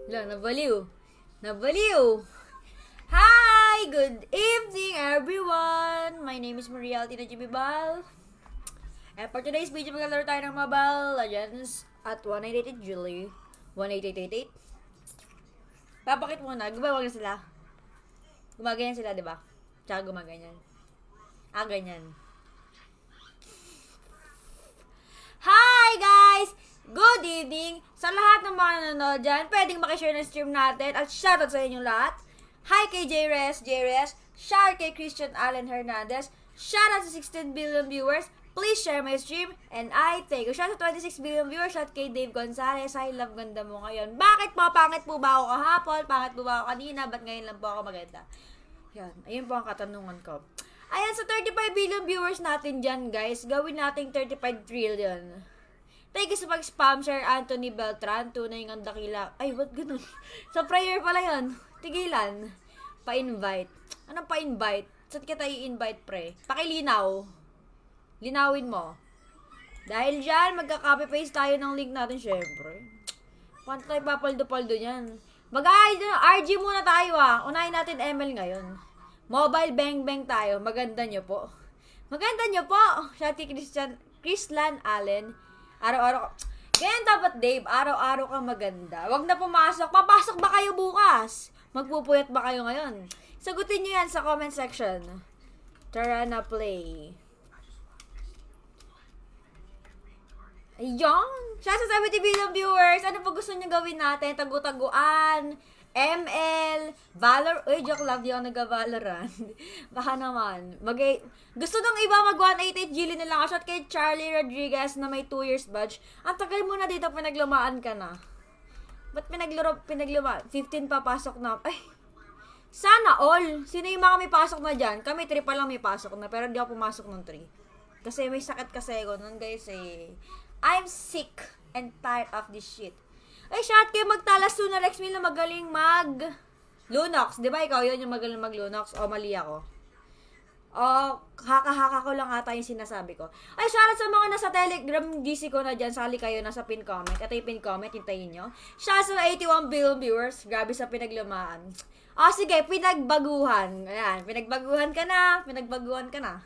Wala, nabaliw. Nabaliw! Hi! Good evening, everyone! My name is Maria Altina Jibibal. And for today's video, maglalaro tayo ng Mobile Legends at 1888 Julie. 18888. Papakit muna. Gumawag na sila. Gumaganyan sila, di ba? Tsaka gumaganyan. Ganyan. Hi, guys! Good evening! Sa lahat ng mga nanonood dyan, pwedeng makishare ng stream natin at shoutout sa inyong lahat. Hi kay JRes, shout kay Christian Allen Hernandez, shoutout sa 16 billion viewers, please share my stream, and I thank you. Shout sa 26 billion viewers, shout kay Dave Gonzalez, I love ganda mo ngayon. Bakit po? Pangit po ba ako kahapon? Pangit po ba ako kanina? Ba't ngayon lang po ako maganda? Yan, ayun po ang katanungan ko. Ayan, sa 35 billion viewers natin dyan, guys, gawin nating 35 trillion. Thank you sa pag-spam, Sir Anthony Beltran. Tunay ng dakila. Ay, what ganun? Sa prayer pala yan. Tigilan. Pa-invite. Anong pa-invite? Saan kita i-invite, pre? Pakilinaw. Linawin mo. Dahil dyan, magka-copy-paste tayo ng link natin, syempre. Paano tayo papaldo-paldo yan? Mag-RG muna tayo, Unahin natin ML ngayon. Mobile bang-bang tayo. Maganda nyo po. Maganda nyo po. Shati Chrislan Allen. Araw-araw. Ganyan dapat, Dave. Araw-araw kang maganda. Wag na pumasok. Papasok ba kayo bukas? Magpupuyat ba kayo ngayon? Sagutin nyo yan sa comment section. Tara na play. Ayun. Siya sa 70 billion viewers. Ano pa gusto nyo gawin natin? Tagu-taguan. ML, Valor, joke lang, di ako nag-Valorant. Baka naman. Gusto nung iba mag-188 Gili na lang ako. Shot kay Charlie Rodriguez na may 2 years badge. Ang tagal mo na dito, pinaglumaan ka na. Ba't pinaglumaan? 15 pa pasok na. Ay, sana all. Sino yung mga may pasok na dyan? Kami 3 pa lang may pasok na, pero di ako pumasok ng 3. Kasi may sakit kasi ako nun, guys, I'm sick and tired of this shit. Ay, shout kayo magtalas na Rex Mill na magaling Lunox. Di ba ikaw yun yung magaling mag-Lunox? O mali ako? O, haka-haka ko lang ata yung sinasabi ko. Ay, shoutout sa mga nasa Telegram GC ko na dyan. Sali kayo nasa pin comment. Ito yung pin comment, hintayin nyo. Shoutout sa 81 billion viewers. Grabe sa pinaglumaan. O, sige, pinagbaguhan. Ayan, pinagbaguhan ka na.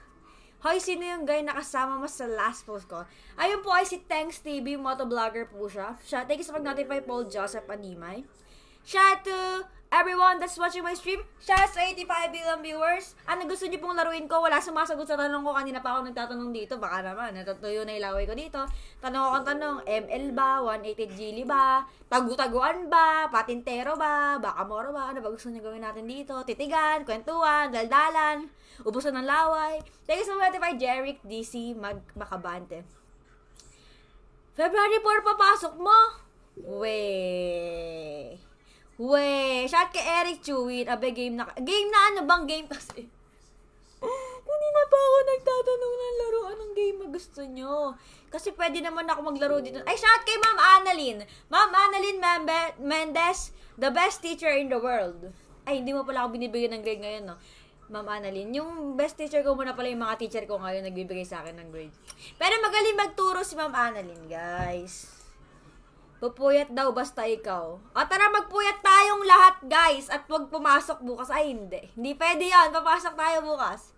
Hoy, sino yung guy na kasama mo sa last post ko? Ayun po ay si Thanks TV, motovlogger po siya. Thank you sa pag-notify Paul Joseph Animay. Shout to everyone that's watching my stream. Shout sa 85 billion viewers. Ano gusto niyo pong laruin ko? Wala sumasagot sa tanong ko. Kanina pa ako nagtatanong dito. Baka naman, natutuyo na ilaway ko dito. Tanong akong tanong, ML ba? 188 Gili ba? Tagu-taguan ba? Patintero ba? Bakamoro ba? Ano ba gusto niyo gawin natin dito? Titigan, kwentuhan, daldalan, ubusan ng laway. Thank you so much by Jeric DC Macabante. February 4 papasok mo? Shout kay Eric Chewin. Abe, game na ano bang game kasi? Kanina pa ako nagtatanong ng laro. Anong game na gusto nyo? Kasi pwede naman ako maglaro dito. Ay, shout kay Ma'am Annalyn. Ma'am Annalyn Mendez, the best teacher in the world. Ay, hindi mo pala ako binibigyan ng grade ngayon, no? Ma'am Annalyn, yung best teacher ko muna pala yung mga teacher ko ngayon nagbibigay sa akin ng grade. Pero magaling magturo si Ma'am Annalyn, guys. Pupuyat daw basta ikaw. O tara, magpuyat tayong lahat, guys. At huwag pumasok bukas. Ay, hindi. Hindi pwede yan. Papasok tayo bukas.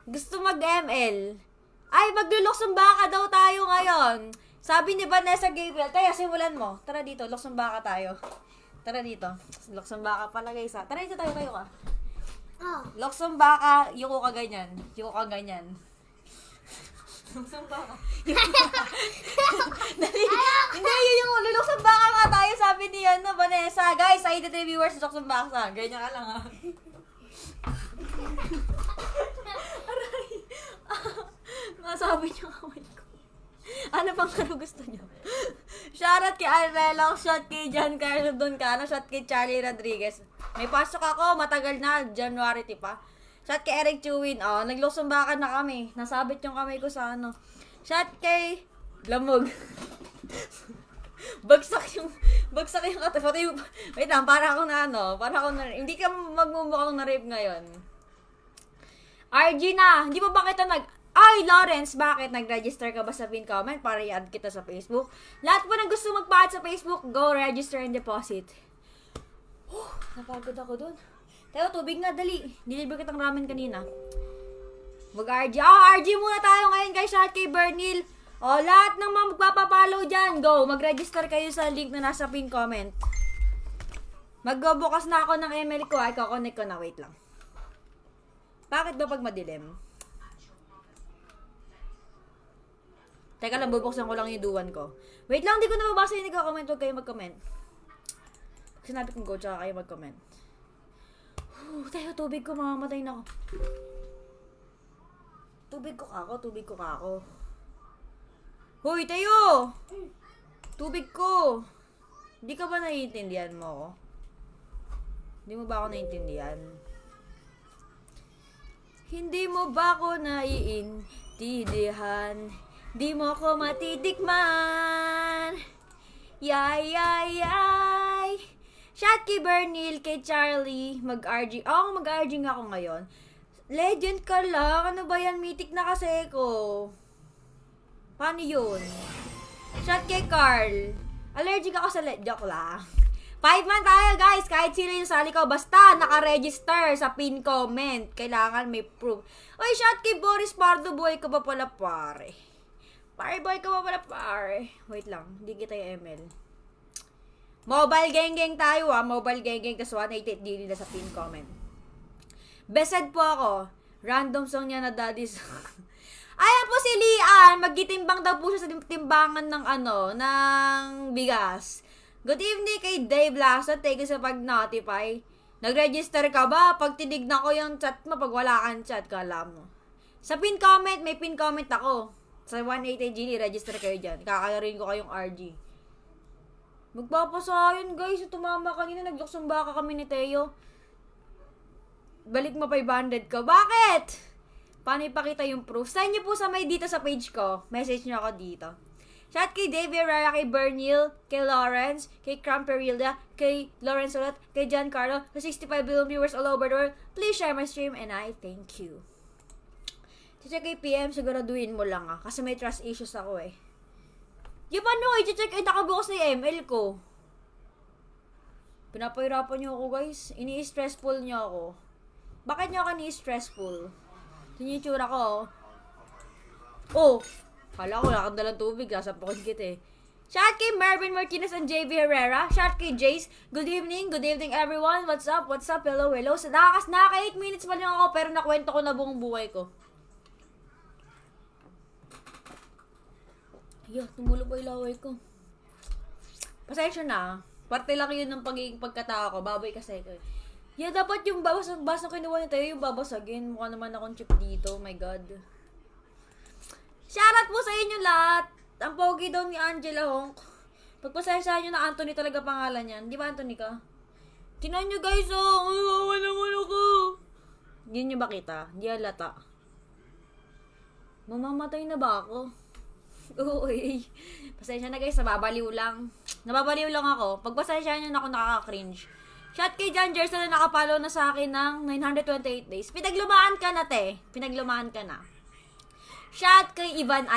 Gusto mag-ML. Ay, magluluksong baka daw tayo ngayon. Sabi ni Vanessa Gabriel, tayo, simulan mo. Tara dito, luksong baka tayo. Tara dito. Luksong baka pala, guys, ha. Tara dito tayo ka. Luksong baka, yuko ka ganyan. Luksong baka. Hindi, yung luksong baka nga tayo, sabi ni Vanessa. Guys, 83 viewers, luksong baka. Ganyan ka lang, ha. Aray. Nasabi niyo kamay ko. Ano pang laro gusto niyo? Shoutout kay Alvelo, shout kay John Carlo Doncano, shout kay Charlie Rodriguez. May pasok ako, matagal na, January pa. Shout kay Eric Chewin, naglusumbakan na kami. Nasabit yung kamay ko sa Shout kay Lamog. bagsak yung katapat. Wait lang, para ako na hindi ka magmumukhang na-rape ngayon. RG na, hindi pa ba kita Ay, Lawrence, bakit? Nag-register ka ba sa pin comment para i-add kita sa Facebook? Lahat po ng gusto magpa-add sa Facebook, go register and deposit. Napagod ako dun. Tayo, tubig nga, dali. Deliver kitang ramen kanina. Mag-RG. RG muna tayo ngayon guys, at kay Bernil. Lahat ng mga magpapapollow dyan, go. Mag-register kayo sa link na nasa pin comment. Magbubukas na ako ng email ko, ay kakonect ko na, wait lang. Bakit ba pag madilim? Teka lang, bubuksan ko lang yung duwan ko. Wait lang, di ko nababasa yung nagka-comment. Huwag kayo mag-comment. Pag sinabi kong go, tsaka kayo mag-comment. Tayo, tubig ko, mamamatay na ako. Tubig ko kako. Hoy, tayo! Tubig ko! Hindi ka ba naiintindihan mo ako? Hindi mo ba ako naiintindihan? Hindi mo ba ako naiintindihan? Di mo ako matitikman. Yay, yay, yay. Shout kay Bernil, kay Charlie, mag-RG. Mag-RG nga ako ngayon. Legend ka lang. Ano ba yan? Mythic na kasi ko. Paano yun? Shout kay Carl. Allergic ako sa joke lang. 5 man tayo guys. Kahit sino yung sali ko. Basta naka-register sa pin comment. Kailangan may proof. Oy, shout kay Boris Pardo. Boy ka pa pala pare. Boy ka pa pala pare. Wait lang. Hindi kita yung ML. Mobile gang tayo Mobile gang. Tas 188 din nila sa pin comment. Besed po ako. Random song niya na daddy's. Ayan po si Lian. Magtitimbang daw po siya sa timbangan ng ng bigas. Good evening kay Dave Lasso. Thank you sa pag-notify. Nag-register ka ba? Pag tinignan ko yung chat mo, pag wala kang chat, kala mo. Sa pin comment, may pin comment ako. Sa 188 Gini, register kayo dyan. Kakalarin ko kayong RG. Magpapasayon guys. Tumama kanina. Nagluksumba ka kami ni Teo. Balik mo 500 ka. Bakit? Paano ipakita yung proof? Send nyo po sa may dito sa page ko. Message nyo ako dito. Shout kay Dave Herrera, kay Bernil, kay Lawrence, kay Cramperilda, kay Lawrence ulit, kay Giancarlo, sa 65 billion viewers all over the world. Please share my stream and I thank you. Check kay PM, siguraduhin mo lang kasi may trust issues ako eh. Yung paano, i-check, nakabukas na yung ML ko. Pinapahirapan nyo ako guys. Ini-stressful nyo ako. Bakit nyo ako ni-stressful? Ito yung tsura ko. Kala ko wala kang dalang tubig. Sasampakon kita eh. Shout kay Marvin Martinez and JB Herrera. Shout kay Jace. Good evening everyone. What's up? Hello. Naka 8 minutes pa lang ako pero nakwento ko na buong buhay ko. Tumulo pa yung laway ko. Pasensya na. Parte lang yun ng pagiging pagkatao ko. Baboy kasi ko. Dapat yung basang kinuha niya tayo, yung babasagin. Mukha naman akong chip dito. Oh my God. Shoutout po sa inyo lahat. Ang pogi daw ni Angela Honk. Pagpasensyahan nyo na Anthony talaga pangalan yan. Di ba Anthony ka? Tinan nyo guys, walang ko. Hindi nyo ba kita? Hindi halata. Mamamatay na ba ako? Uy. Pasensya na guys, nababaliw lang. Nababaliw lang ako. Pagpasensyahan nyo na ako nakaka-cringe. Shout kay John Jerson na nakapalo na sa akin ng 928 days. Pinaglumaan ka na, te. Pinaglumaan ka na. Shout kay Ivan.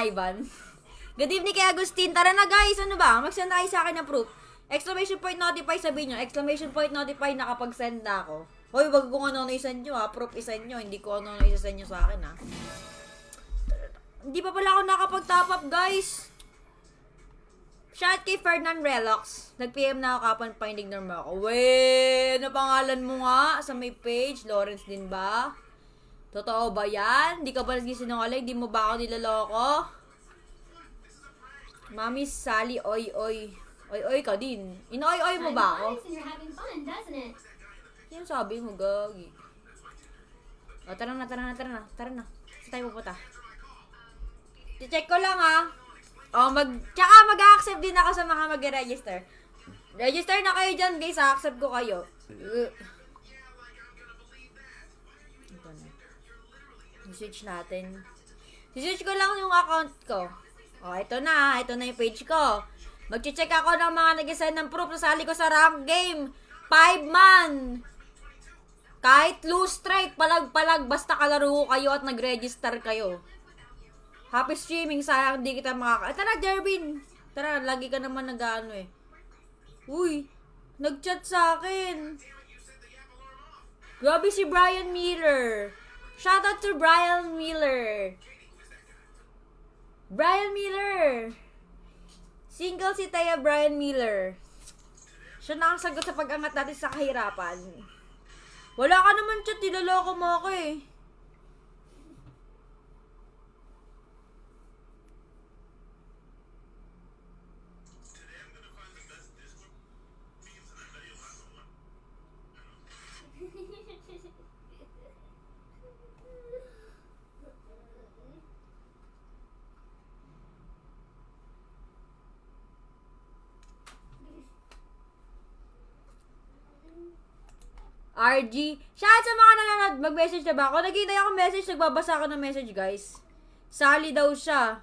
Good evening kay Agustin. Tara na guys, ano ba? Mag-send na kayo sa akin ng proof. Exclamation point notify, sabihin nyo. Exclamation point notify, nakapag-send na ako. Hoy, wag kung ano isend nyo ha. Proof isend nyo. Hindi ko ano isend nyo sa akin ha. Hindi pa pala ako nakapag-top up guys. Shout kay Ferdinand Relox. Nag-PM na ako kapon finding normal ako. Weh, ano pangalan mo nga sa may page? Lawrence din ba? Totoo ba yan? Di ka ba nagsisinungaling? Di mo ba ako niloloko? Mami Sally, oy. Oy ka din. Ino-oy mo ba ako? Yan sabi mo, gagi. Tara na. Saan tayo pupunta? I-check ko lang ha. Tsaka mag-accept din ako sa mga mag-register. Register na kayo dyan guys, accept ko kayo. I-switch natin. I-switch ko lang yung account ko. Ito na yung page ko. Mag-check ako ng mga nag-send ng proof. Nasali ko sa rank game. 5 man. Kahit lose strike, palag-palag, basta kalaro kayo at nag-register kayo. Happy streaming, sayang hindi kita Tara, Jervin. Tara, lagi ka naman nag-ano eh. Uy, Nag-chat sa akin. Grabe si Brian Miller. Shoutout to Brian Miller. Brian Miller. Single si Taya Brian Miller. Siya nakasagot sa pag-angat natin sa kahirapan. Wala ka naman chat, niloloko mo ako eh. RG. Shout sa mga nanonood. Mag-message na ba ako? Nagkita ako message. Nagbabasa ako ng message, guys. Sali daw siya.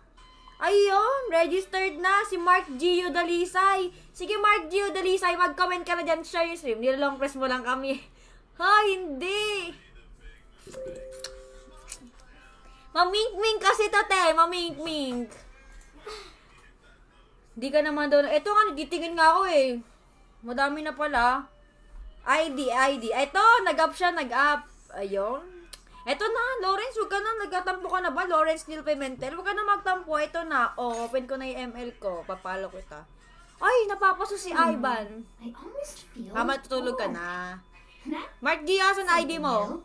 Ayun. Registered na si Mark Gio Dalisay. Sige, Mark Gio Dalisay. Mag-comment ka na dyan. Share yung stream. Nilalong press mo lang kami. Ha, hindi. Mamink-mink kasi to, te. Mamink-mink. Hindi ka naman doon. Ito nga, nagitingin nga ako eh. Madami na pala. ID. Ito, nag-up siya, nag-up. Ayun. Ito na, Lawrence, huwag ka na, nagtatampo ka na ba? Lawrence Neil Pimentel, huwag ka na magtampo. Ito na, open ko na yung ML ko. Papalo kita. Ay, napapaso si Ivan. I almost feel Matutulog ka na. Mark G, asan ID mo?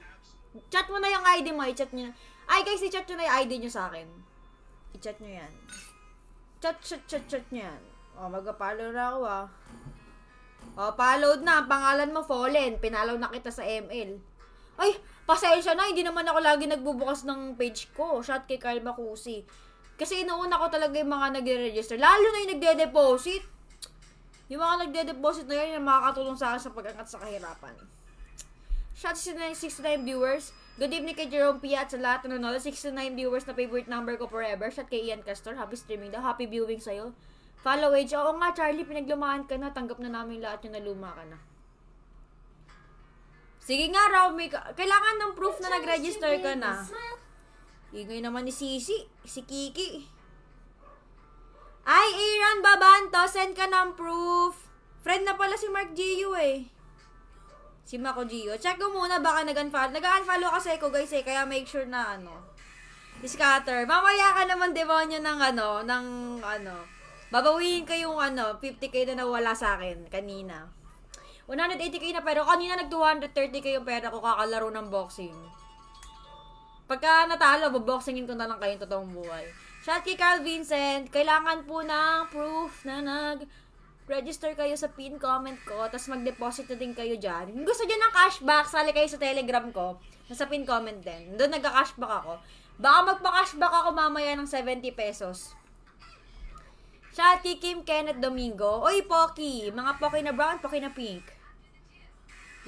Chat mo na yung ID mo, i-chat nyo. Ay, guys, i-chat nyo na yung ID nyo sa akin. I-chat nyo yan. Chat nyo yan. Mag-follow na ako followed na. Ang pangalan mo, Fallen. Pinalaw na kita sa ML. Ay, pasensya na. Hindi naman ako lagi nagbubukas ng page ko. Shout kay Kyle Macusi. Kasi inuuna ko talaga yung mga nagre-register. Lalo na yung nagde-deposit. Yung mga nagde-deposit na yan, yung makakatulong sa akin sa pag-angat sa kahirapan. Shout sa 69 viewers. Good evening kay Jerome Pia at sa lahat na nanonood. 69 viewers na favorite number ko forever. Shout kay Ian Castor. Happy streaming daw. Happy viewing sa'yo. Follow age. Oo nga, Charlie, pinaglumahan ka na. Tanggap na namin lahat yung naluma ka na. Sige nga, Raw. Kailangan ng proof na nag-register ka na. Ingay naman ni Sisi. Si Kiki. Ay, Aaron Babanto. Send ka ng proof. Friend na pala si Mark Gio eh. Si Mako Gio. Check ko muna. Baka nag-unfollow. Nag-unfollow kasi ko guys eh. Kaya make sure na scatter. Mamaya ka naman demonyo ng babawiin ko yung 50k na nawala sa akin kanina. 180k na pero kanina nag 230k yung pera ko kakalaro ng boxing. Pagka natalo, boboxingin ko na lang kayo totoong buhay. Shout kay Carl Vincent, kailangan po ng proof na nag-register kayo sa pin comment ko, tapos mag-deposit na din kayo dyan. Kung gusto dyan ng cashback, sali kayo sa Telegram ko, nasa pin comment din. Doon nagka-cashback ako. Baka magpa-cashback ako mamaya ng 70 pesos. Shout kay Kim Kenneth Domingo. Oy, Pocky. Mga Pocky na brown, Pocky na pink.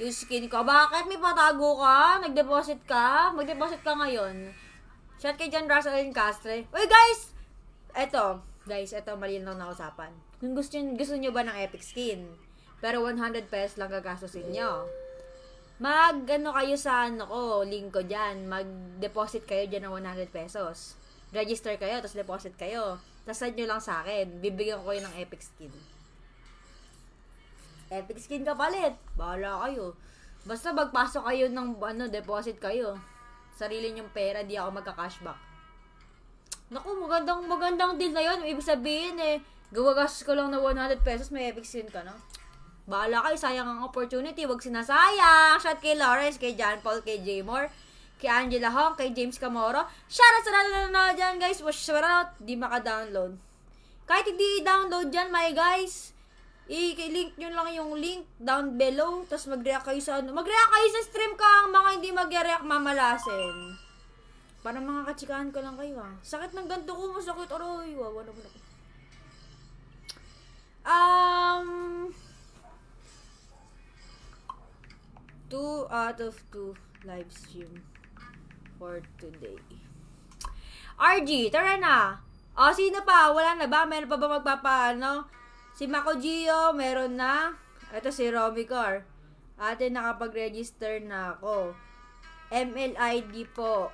Yung skin ko. Bakit may patago ka? Nag-deposit ka? Mag-deposit ka ngayon. Shout kay John Russell Castre. Oy, guys! Eto, mali lang na usapan. Kung gusto nyo ba ng epic skin, pero 100 pesos lang gagastusin nyo. Kayo sa link ko dyan. Mag-deposit kayo dyan ng 100 pesos. Register kayo, tapos deposit kayo. Tapos send nyo lang sa akin. Bibigyan ko kayo ng epic skin. Epic skin kapalit. Bahala kayo. Basta magpasok kayo ng deposit kayo. Sarili nyong pera, di ako magka-cashback. Naku, magandang deal na yun. Ibig sabihin gawagastos ko lang na 100 pesos, may epic skin ka na. Bahala kayo, sayang ang opportunity. Huwag sinasayang. Shout kay Lawrence, kay John Paul, kay J. Moore, kay Angela Hong, kay James Camoro. Shoutout sa lahat na nanonood dyan, guys. Shoutout, di maka-download. Kahit hindi i-download dyan, my guys, i-link nyo lang yung link down below, tapos mag-react kayo sa mag-react kayo sa stream ka, ang mga hindi mag-react mamalasin. Parang mga katsikahan ko lang kayo Sakit ng ganto ko, masakit. Aroy, wawa naman ako. 2 out of 2 live stream for today. RG, tara na. Sino pa? Wala na ba? Meron pa ba Si Mako Gio, meron na. Ito si Romy Car. Ate, nakapag-register na ako. MLID po.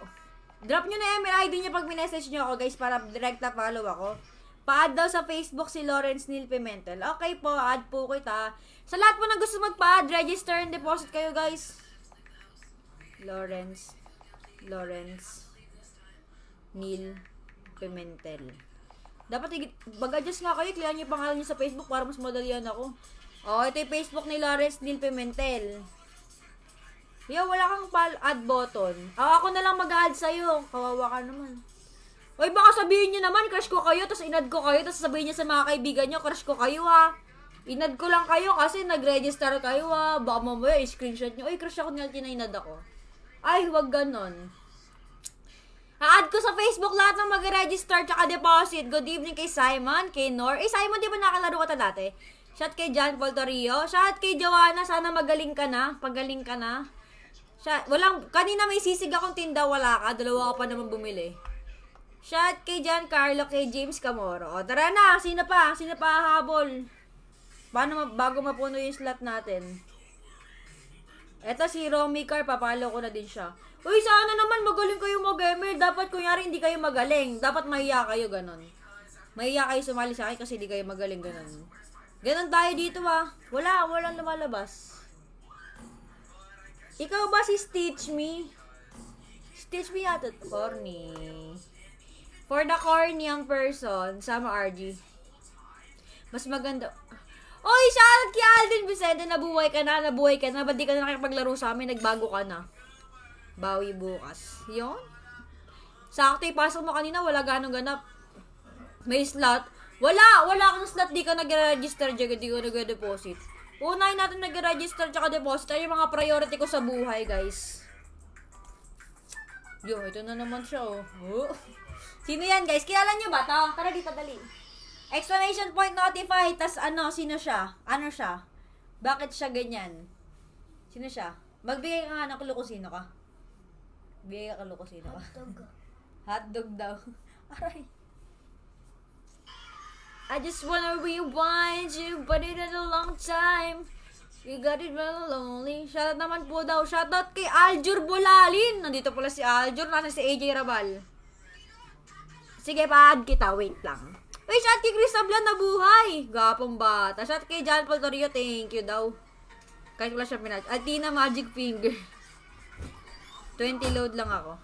Drop nyo na MLID niya pag minessage nyo ako, guys, para direct na follow ako. Pa-add daw sa Facebook si Lawrence Neil Pimentel. Okay po, add po kita. Sa lahat po na gusto magpa-add, register and deposit kayo, guys. Lawrence Neil Pimentel. Dapat mag-adjust nga kayo, clear niyo yung pangalan niyo sa Facebook para mas madalian ako. Oh, ito yung Facebook ni Lawrence Neil Pimentel. Yo, wala kang add button. Ako na lang mag-add sa'yo. Kawawa ka naman. Uy, baka sabihin nyo naman, crush ko kayo, tapos inad ko kayo, tapos sabihin nyo sa mga kaibigan nyo, crush ko kayo ha. Inad ko lang kayo kasi nag-register kayo ha. Baka mamaya, i-screenshot nyo, uy, crush ako nga, tinay-inad ako. Ay, huwag ganon. Ha-add ko sa Facebook lahat ng mag-register tsaka deposit. Good evening kay Simon, kay Nor. Simon, di ba nakalaro ka ta dati? Shout kay John Paul Torrio. Shout kay Joanna, sana magaling ka na. Pagaling ka na. Kanina may sisig akong tinda, wala ka. Dalawa ka pa naman bumili. Shout kay Giancarlo, kay James Camoro. O, tara na. Sino pa? Sino pa hahabol? Bago mapuno yung slot natin. Eto si Romy Car, papalo ko na din siya. Uy, sana naman magaling kayo mag-ML. Dapat kunyari hindi kayo magaling. Dapat mahiya kayo, ganon. Mahiya kayo sumali sa akin kasi hindi kayo magaling, ganon. Ganon tayo dito walang lumalabas. Ikaw ba si Stitch Me? Stitch Me yata. Corny. For the corny young person, sama RG. Mas maganda. Oy, shoutout kay Alden Vicente, nabuhay ka na. Ba't di ka na nakipaglaro sa amin? Nagbago ka na. Bawi bukas. Yun. Sakto, ipasok mo kanina, wala ganong ganap. May slot. Wala kang slot, di ka nag-register dyan, di ka nag-deposit. Unahin natin nag-register tsaka deposit. Ay yung mga priority ko sa buhay, guys. Yo, ito na naman siya, oh. Sino yan, guys? Kilala nyo ba ito? Tara dito, dali. Exclamation point notify, tas sino siya? Ano siya? Bakit siya ganyan? Sino siya? Magbigay ka nga ng clue kung sino ka. Bigay ka clue kung sino ka. Hotdog daw. Aray. I just wanna rewind you, but it had a long time. You got it real lonely. Shoutout naman po daw. Shoutout kay Aljur Bulalin. Nandito pala si Aljur. Nasa si AJ Rabal. Sige, pa-add kita. Wait lang. Uy, shout kay Chris Ablan na buhay. Gapong bata. Shout kay John Paul Torrio. Thank you daw. Kahit wala siya pinag. Atina Magic Finger. 20 load lang ako.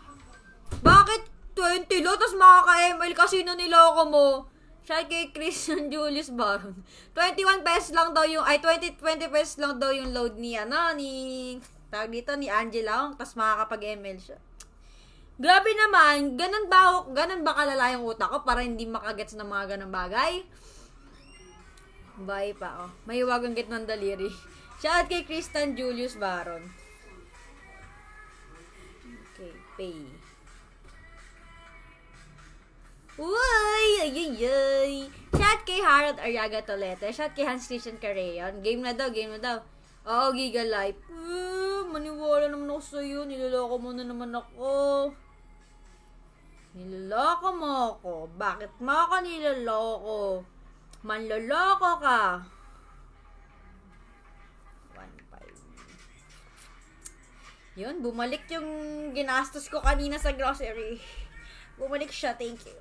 Bakit 20 load? Tapos makaka-ML kasi na niloko mo. Shout kay Christian Julius Baron. 21 pesos lang daw yung, 20 pesos lang daw yung load ni, tawag dito, ni Angela. Tapos makakapag-ML siya. Grabe naman, ganun ba kalala yung utak ko para hindi makagets ng mga ganang bagay? Bye pa, oh. May hiwagang git ng daliri. Shout kay Christian Julius Baron. Okay, pay. Uy! Ay! Shout kay Harold Ariaga Tolete. Shout kay Hans Christian Carreon. Game na daw. Oo, Giga Life. Maniwala naman ako sa'yo. Niloloko mo na naman ako. Niloloko mo ako. Bakit mo ako niloloko? Manloloko ka. 1.5. Yun, bumalik yung ginastos ko kanina sa grocery. Bumalik siya, thank you.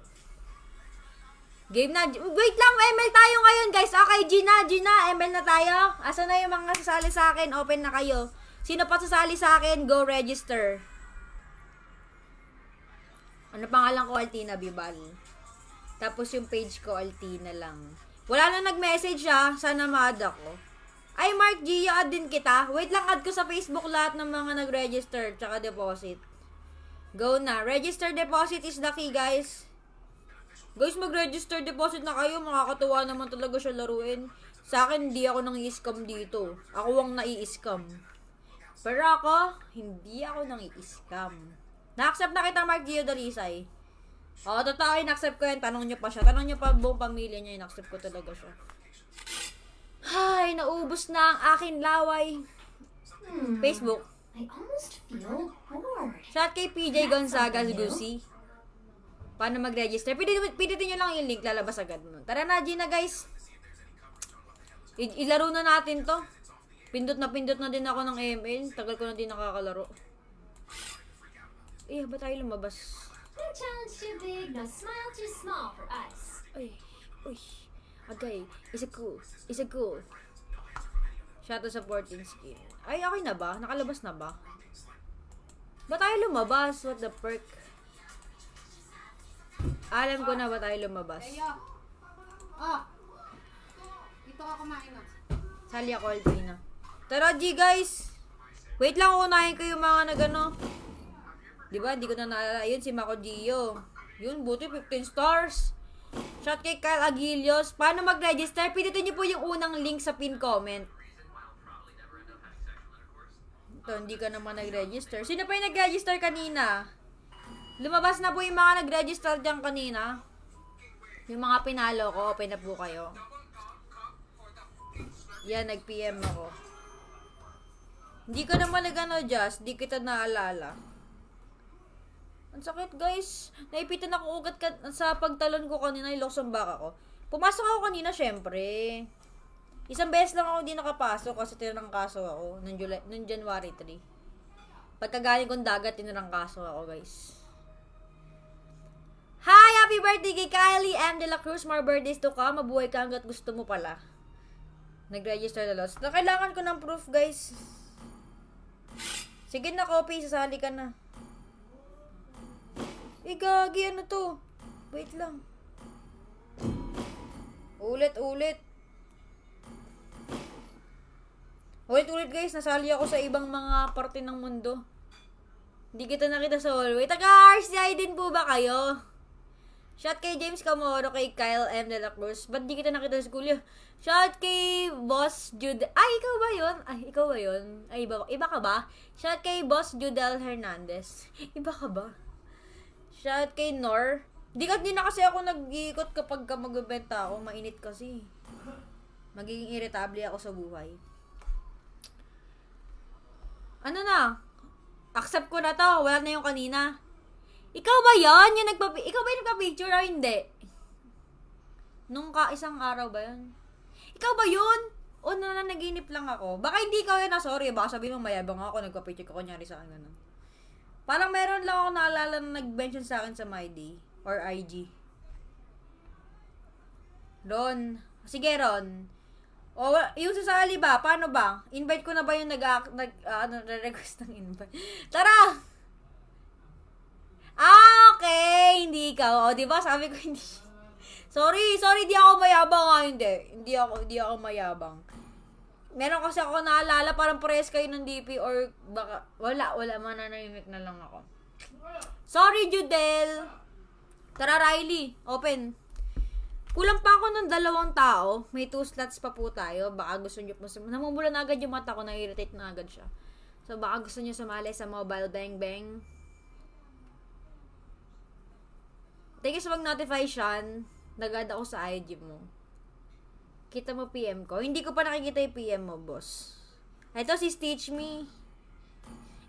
Game na. Wait lang, ML tayo ngayon, guys. Okay, Gina, ML na tayo. Asa na yung mga sasali sa akin? Open na kayo. Sino pa sasali sa akin? Go register. Ano pangalan ko? Altina Bibal. Tapos yung page ko, Altina lang. Wala na nag-message ha. Sana ma-add ako. Ay, Mark G, add din kita. Wait lang, add ko sa Facebook lahat ng mga nag-register tsaka deposit. Go na. Register deposit is the key, guys. Guys, mag-register deposit na kayo. Makakatuwa naman talaga siya laruin. Sa akin, hindi ako nang i-scam dito. Ako ang nai-scam. Pero ako, hindi ako nang i-scam. Na-accept na kita, Mark Gio Dalisay. Oo, totoo, in-accept ko yan. Tanong nyo pa siya. Tanong nyo pa buong pamilya niya. In-accept ko talaga siya. Ay, naubos na ang akin laway. Facebook. I almost feel bored. Shout kay PJ Gonzaga Gusi. Paano mag-register? Piditin nyo lang yung link, lalabas agad mo. Tara na, Gina, guys. Ilaro na natin to. Pindot na din ako ng ML. Tagal ko na din nakakalaro. Ba tayo lumabas? No challenge too big, no smile too small for us. Ay. Uy. Okay. Is it cool? Is it cool? Shadow supporting skin. Ay, okay na ba? Nakalabas na ba? Ba tayo lumabas? What the perk? Alam ko na ba tayo lumabas? Oh. Dito ka kumain na. Sali ako, Alpina. Tara, G, guys! Wait lang, unahin ko yung mga nagano. Diba, hindi ko na naalala. Yun, si Mako Gio. Yun, buti 15 stars. Shot kay Kyle Aguilios. Paano mag-register? Pindutin niyo po yung unang link sa pin comment. Ito, hindi ka naman nag-register. Sino pa yung nag-register kanina? Lumabas na po yung mga nag-register dyan kanina. Yung mga pinalo ko, open na po kayo. Yan, nag-PM ako. Hindi ka naman nag-ano, Just. Di kita naalala. Ang sakit, guys. Naipitan ako ugat sa pagtalon ko kanina, ilokson back ako. Pumasok ako kanina, syempre. Isang beses lang ako hindi nakapasok kasi tinarangkaso ako nung January 3. Pagkagaling kong dagat, tinarangkaso ako, guys. Hi! Happy birthday kay Kylie M. De La Cruz. More birthdays to come. Mabuhay ka hanggat gusto mo pala. Nag-register na lots. Kailangan ko ng proof, guys. Sige na, copy. Sasali ka na. Gagi, ano to? Wait lang. Ulit. Ulit, guys. Nasali ako sa ibang mga parte ng mundo. Hindi kita nakita sa hallway. Taga-RCI din po ba kayo? Shot kay James Camoro, kay Kyle M. De La Cruz. Ba't di kita nakita sa school yun? Shot kay Boss Jude. Ay, ikaw ba yun? Ay, iba ka ba? Shot kay Boss Judel Hernandez. Iba ka ba? Shot kay Nor. Di na kasi ako nag-iikot kapag magbebenta ako. Mainit kasi. Magiging irritable ako sa buhay. Ano na? Accept ko na to. Wala na yung kanina. Ikaw ba yan? Ikaw ba yung nagpa-picture o hindi? Nung isang araw ba yun? Ikaw ba yun? O naginip lang ako? Baka hindi ikaw yun, sorry. Baka sabihin mo mayabang ako, nagpa-picture ko kunyari sa akin. Ano. Parang meron lang ako naalala na nag-mention sa akin sa MyD or IG. Ron. Sige, Ron. O, yung sasali ba? Paano ba? Invite ko na ba yung nag-request ng invite? Tara! Okay! Hindi ikaw. O, diba? Sabi ko hindi. Sorry, di ako mayabang nga. Hindi ako mayabang. Meron kasi ako naalala, parang pares kayo ng DP or baka, wala, mananahimik na lang ako. Sorry, Judel. Tara, Riley, open. Kulang pa ako ng 2 tao. May 2 slots pa po tayo. Baka gusto nyo, namumula na agad yung mata ko, na-irritate na agad siya. So, baka gusto nyo sumali sa Mobile Bang Bang. Thank you sa mag-notify, Sean. Nag-add ako sa IG mo. Kita mo PM ko. Hindi ko pa nakikita yung PM mo, boss. Ito si Stitch Me.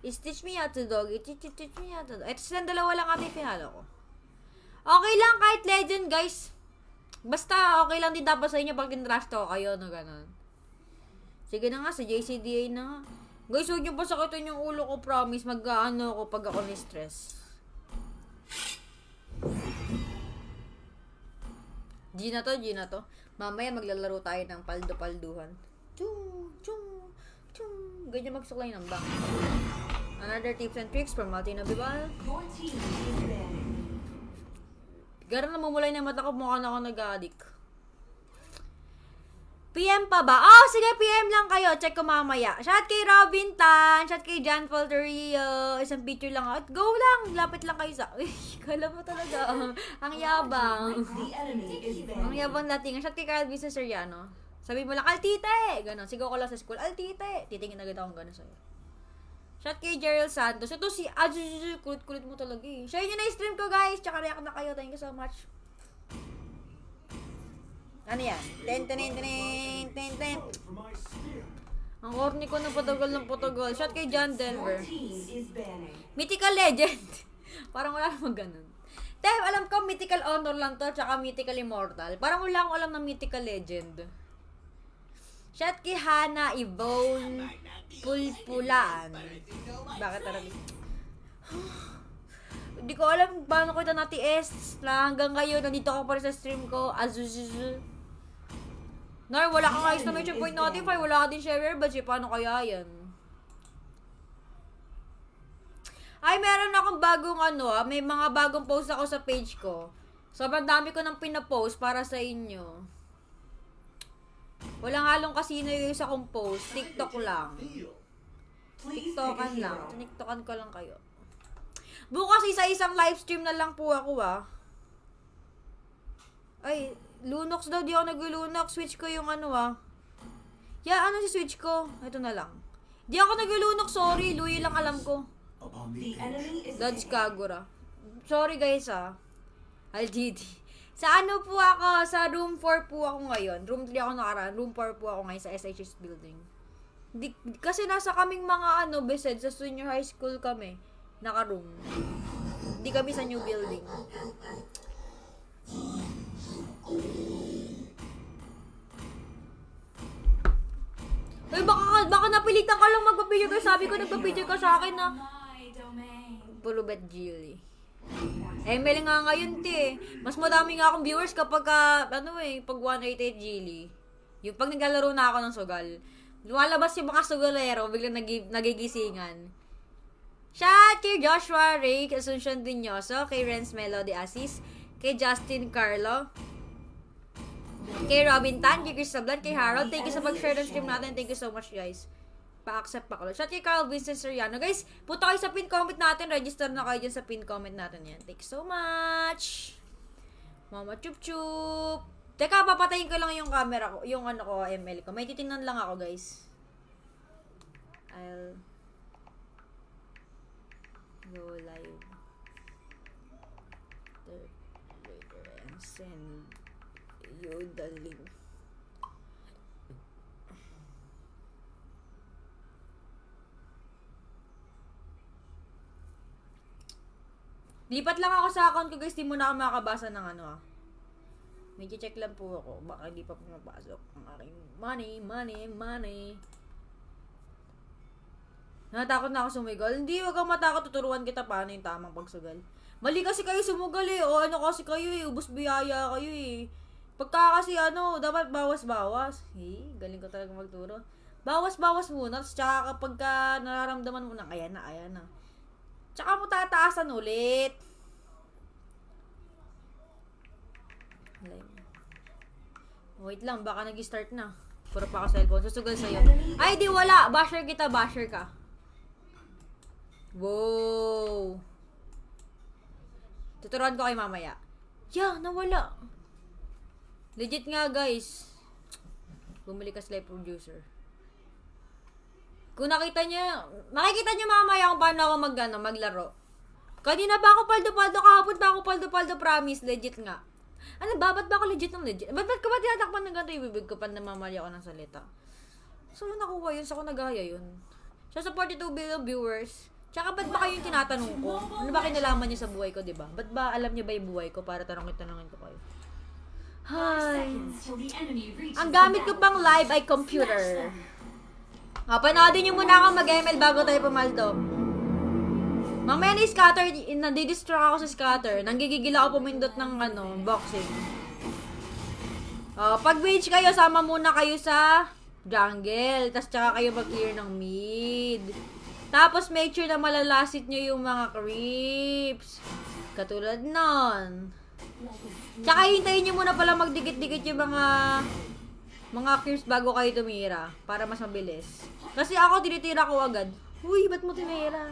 Stitch me out to dog. Stitch me out to dog. Ito silang 2 lang kami pinalo ko. Okay lang kahit legend, guys. Basta okay lang din dapat sa inyo pag tinrash to kayo, no, ganun. Sige na nga, sa JCDA na nga. Guys, huwag nyo pa sakitin yung ulo ko, promise. Mag-ano ako pag ako ni-stress. G na to. Mamaya maglalaro tayo ng paldo-palduhan. Chung. Ganyan magsuklay ng bank. Another tips and tricks from Martina Bibal. Gara namumulay na mata ko, mukha na ako nag-addict. PM pa ba? Oh, sige, PM lang kayo. Check ko mamaya. Shout kay Robin Tan. Shout kay John Polterio. Isang picture lang. At go lang. Lapit lang kayo sa... Uy, kala mo talaga. Ang yabang. Ang yabang dating. Shout kay Carl Visa Seriano. Sabi mo lang, Altite! Ganon. Sigaw ko lang sa school, Altite! Titingin agad akong ganon sa'yo. Shout kay Gerald Santos. Ito si... kulit-kulit mo talaga eh. Share nyo na yung stream ko, guys. Tsaka react na kayo. Thank you so much. Ano yan? Ten. Ang corny ko ng Portugal. Shot kay John Denver. Mythical Legend. Parang wala namang ganun. Tem, alam ko Mythical Honor lang to, tsaka Mythical Immortal. Parang wala akong alam ng Mythical Legend. Shot kay Hannah Yvonne Pulpulaan. Bakit talaga? Hindi ko alam paano kita natiis na hanggang ngayon, nandito ako pa rin sa stream ko. Azuzuzu. Nar, wala kang exclamation point notify, wala ka din share badge, paano kaya yan? Ay, meron akong bagong may mga bagong post ako sa page ko. Sobrang dami ko nang pinapost para sa inyo. Walang halong kasino yung isa kong post. TikTok lang. TikTokan lang. TikTokan ko lang kayo. Bukas isa-isang live stream na lang po ako Ay, Lunox daw. Di ako nag-Lunox. Switch ko yung Yeah, ano si switch ko? Ito na lang. Di ako nag-Lunox. Sorry. Louie lang alam ko. Dodge Kagura. Sorry guys LGD. Sa po ako? Sa room 4 po ako ngayon. Room 3 ako nakaraan. Room 4 po ako ngayon sa SHS building. Kasi nasa kaming mga besed sa senior high school kami. Naka-room. Hindi kami sa new building. Ay, baka napilitan ka lang magpa-picture ka. Sabi ko nagpa-picture ka sa akin na Pulubet Jilly. ML nga ngayon, Mas madami nga akong viewers kapag, pag 188 Jilly. Yung pag naglalaro na ako ng sugal. Lumalabas yung mga sugalero, biglang nagigisingan. Shout kay Joshua Ray, kay Asuncion Dinyoso, kay Renz Melody Asis, kay Justin Carlo, kay Robin Tan, kay Chris Sablan, kay Harold. Thank you sa pag-share ng stream natin. Thank you so much, guys. Pa-accept pa ko. Shout kay Carl Vincent Soriano. Guys, punta kayo sa pin comment natin. Register na kayo dyan sa pin comment natin yan. Thank you so much. Mama chup chup. Teka, papatayin ko lang yung camera ko. Yung ML ko. May titingnan lang ako, guys. I'll go live. Later and send you the link. Lipat lang ako sa account ko, guys. Di mo na ako makakabasa ng Medyo check lang po ako. Baka hindi pa pumapasok ang aking money. Natakot na ako sumigal. Hindi, wag kang matakot. Tuturuan kita paano yung tamang pagsugal. Mali kasi kayo sumugal O kasi kayo ubos biyaya kayo Pagka kasi dapat bawas-bawas. Galing ko talaga magturo. Bawas-bawas muna. Tsaka kapag nararamdaman mo na, ayan na. Tsaka mo tataasan ulit. Wait lang, baka nag-start na. Puro pa ako cellphone. Susugal sa'yo. Ay, di wala. Basher kita, basher ka. Wow. Tuturuan ko kay mamaya. Yeah, nawala. Legit nga, guys. Bumili ka sa live producer. Kung makikita nyo mamaya kung paano ako maglaro. Kanina pa ako paldo-paldo, kahapon pa ako paldo-paldo, promise, legit nga. Ba't ba ako legit ng legit? Ba't ka ba tinatakpan ng ganito yung bibig ko pa namamali ako ng salita? So, nakuha yun, ko nagaya yun. So, sa 42 billion viewers, tsaka ba't ba kayo yung tinatanong ko? Ano ba kinalaman niyo sa buhay ko, diba? Ba't ba alam niyo ba yung buhay ko para tanongin ko kayo? Hi. Ang gamit ko pang live ay computer. Panoodin nyo muna ako mag-ML bago tayo pumaldo. Mamaya na scatter, nadidistract ako sa scatter. Nanggigigil ako pumindot ng boxing. Pag wage kayo, sama muna kayo sa jungle. Tapos tsaka kayo mag-clear ng mid. Tapos make sure na malalasit nyo yung mga creeps. Katulad nun. Tsaka hintayin nyo muna pala magdikit-dikit yung mga creeps bago kayo tumira. Para mas mabilis. Kasi ako, tinitira ko agad. Uy, ba't mo tinira?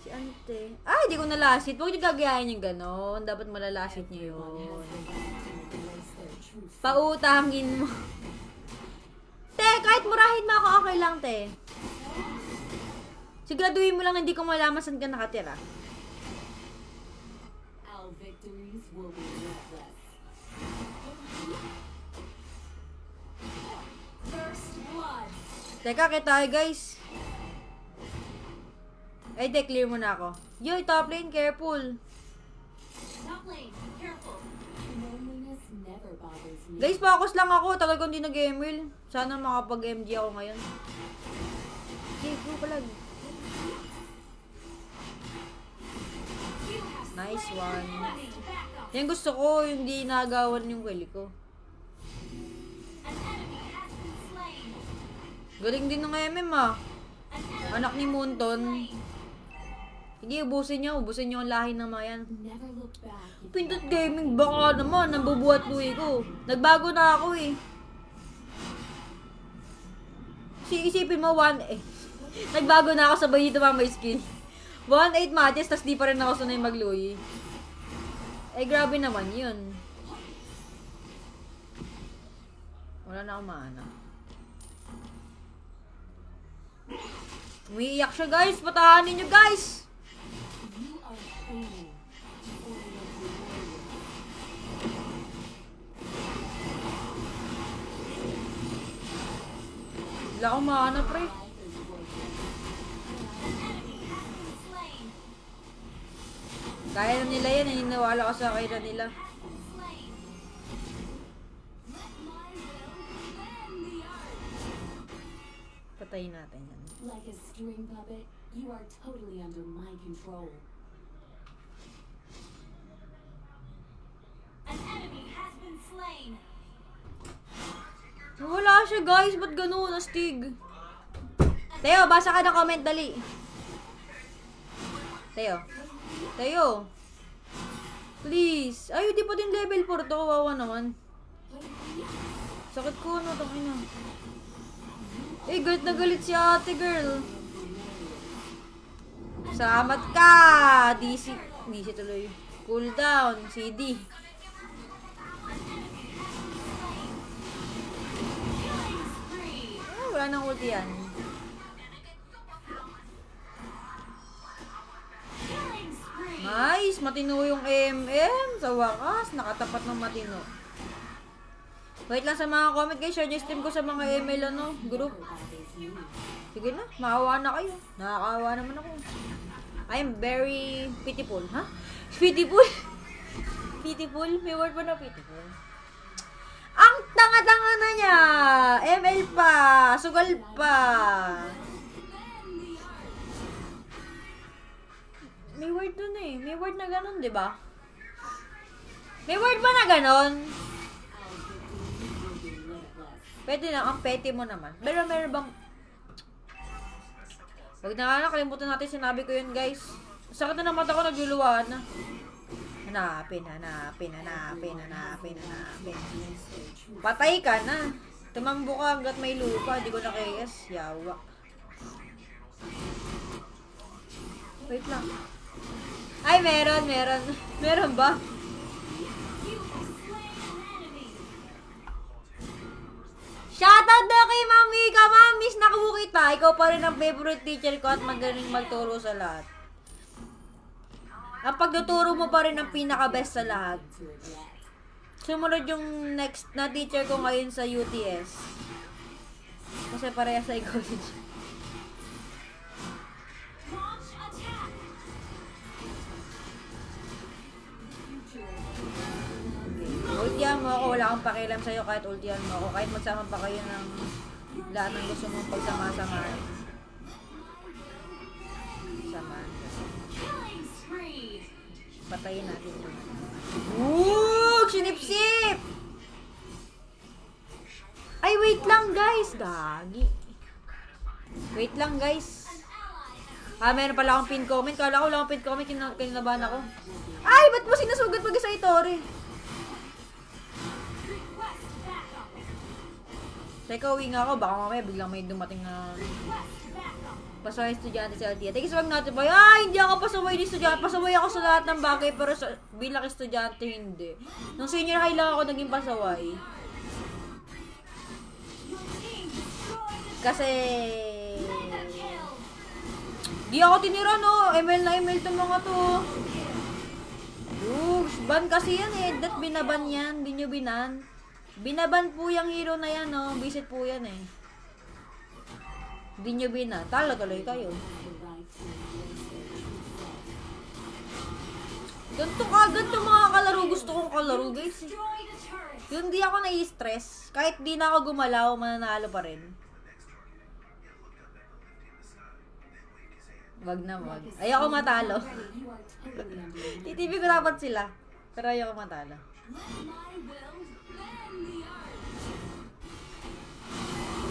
Si ante. Ay, di ko nalasit. Huwag nyo gagayahin yung ganon. Dapat malalasit nyo yun. Pautangin mo. Te, kahit murahin mo ako, okay lang, te. Siguraduhin mo lang na hindi ko malaman saan ka nakatira. Our victories will be ruthless. First blood. Teka, kita guys. Ay, clear mo na ako. Yo, top lane, careful. Top lane, careful. Loneliness never bothers me. Guys, focus lang ako. Tagal ko hindi nag-ML. Sana makapag-MG ako ngayon. Okay, go palag. Nice one. Yan gusto ko, yung di nagawan yung weli ko. Galing din ng MM ah. Anak ni Munton. Sige, ubusin niyo ang lahi ng mga yan. Never look back. Pindot Gaming, baka naman, nabubuhat luwi ko. Nagbago na ako eh. Isipin mo, nagbago na ako, sabay dito mga may skill. 1-8 matches, tas di pa rin ako sanay magluwi. Eh, grabe naman yun. Wala na akong maana. Umiiyak siya guys, patahanin nyo guys! You are failing. The order of the warrior. Wala akong maana, pre. Life is worth it. Kaya na nila yan, naniniwala ka sa kaya nila. Patayin natin yan. Like a string puppet, you are totally under my control. An enemy has been slain. Wala siya guys, ba't ganun? Astig. Teo, basa ka ng comment, dali. Teo. Please. Ay, di pa din level 4 to. Kawawa naman. Sakit ko, no? Tangina. Eh, galit na galit si ate, girl. Salamat ka! DC tuloy. Cool down, CD. Oh, wala nang ulti yan. Nice! Matino yung MM. Sa wakas, nakatapat ng matino. Wait lang sa mga comment guys. Share nyo yung stream ko sa mga ML group. Sige na, maawa na kayo. Nakakaawa naman ako. I am very pitiful. Ha? Pitiful? Pitiful? May word ba na pitiful? Ang tanga-tanga na niya! ML pa! Sugal pa! May word dun eh. May word na ganun, di ba? May word ba na ganun? Pwede lang. Ang petty mo naman. Pero meron bang... Huwag na nga, nakalimutan natin sinabi ko yun, guys. Sakit na ng mata ko, nagluluwaan na. Hanapin. Patay ka na. Tumambo ka hanggat may lupa. Di ko na KS. Yawa. Wait lang. Ay, meron. Meron ba? Shoutout na kay Mami ka, Miss nakuha kita. Ikaw pa rin ang favorite teacher ko at magaling magturo sa lahat. Ang pagtuturo mo pa rin ang pinaka-best sa lahat. Sumunod yung next na teacher ko ngayon sa UTS. Kasi pareha sa psychology. Ultihan mo ako, wala akong pakialam sa'yo kahit ultihan mo ako. Kahit magsama pa kayo ng lahat ng gusto mong pagsama-samahan. Samahan. Patayin natin yun. Ooh! Sinip-sip! Ay, wait lang guys! Gagi. Wait lang guys. Meron pala akong pin comment. Kala ko lang akong pin comment. Kininabahan ako. Ay, ba't mo sinasugat pag sa Itore? Teka, uwi nga ako. Baka mamaya biglang may dumating na pasaway estudyante sa LTA. Teka, sabag natin ba? Ay, hindi ako pasaway ni estudyante. Pasaway ako sa lahat ng bagay, pero bilang estudyante, hindi. Nung senior high lang ako naging pasaway. Kasi di ako tinira, no? ML na ML itong mga to. Yugs, ban kasi yan eh. Dat binaban yan. Di nyo binan. Binaban po yung hero na yan, no? Visit po yan eh. Di nyo binan. Talo tuloy kayo. Ganito mga kalaro. Gusto kong kalaro, guys. Yung di ako nai-stress. Kahit di na ako gumalaw, mananalo pa rin. Wag na, wag. Ayoko matalo. You are totally under my TTV ko dapat sila. Pero ayoko matalo.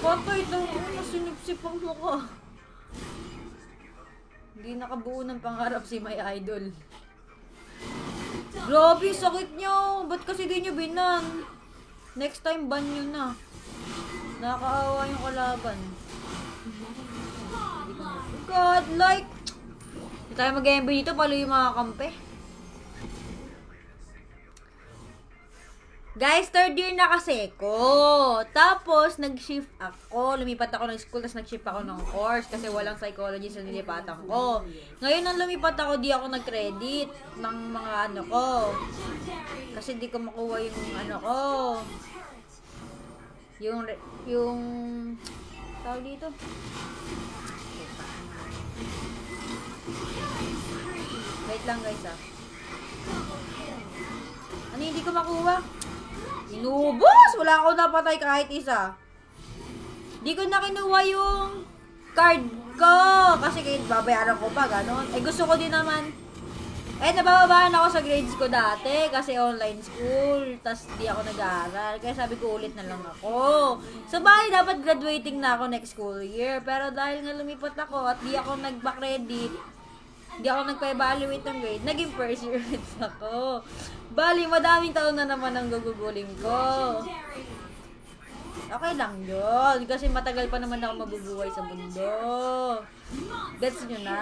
Bato ito, nasinipsip ang mukha. Hindi nakabuo ng pangarap si my idol. Grabe, sakit nyo. Ba't kasi di nyo binan? Next time, ban nyo na. Nakakaawa yung kalaban. God, like... Hindi tayo mag-MB dito, palo yung mga kampe. Guys, third year na kasi ko. Tapos, nag-shift ako. Lumipat ako ng school, tapos nag-shift ako ng course kasi walang psychology sa nilipatan ko. Ngayon, nang lumipat ako, di ako nag-credit ng mga ano ko. Kasi di ko makuha yung ano ko. Yung tawag dito. Wait lang guys ah. Ano hindi ko makuha? Inubos! Wala ako napatay kahit isa. Di ko na kinuha yung card ko. Kasi kahit babayaran ko pa, gano'n. Eh gusto ko din naman. Eh nabababaan ako sa grades ko dati kasi online school. Tapos di ako nag-aaral. Kaya sabi ko ulit na lang ako. So bali dapat graduating na ako next school year. Pero dahil nga lumipat ako at di ako nag-back-credit, di ako nagpa-evaluate ng grade, naging first year ako. Bali, madaming taon na naman ang gugugulin ko. Okay lang yun. Kasi matagal pa naman ako mabubuhay sa mundo. Gets nyo na.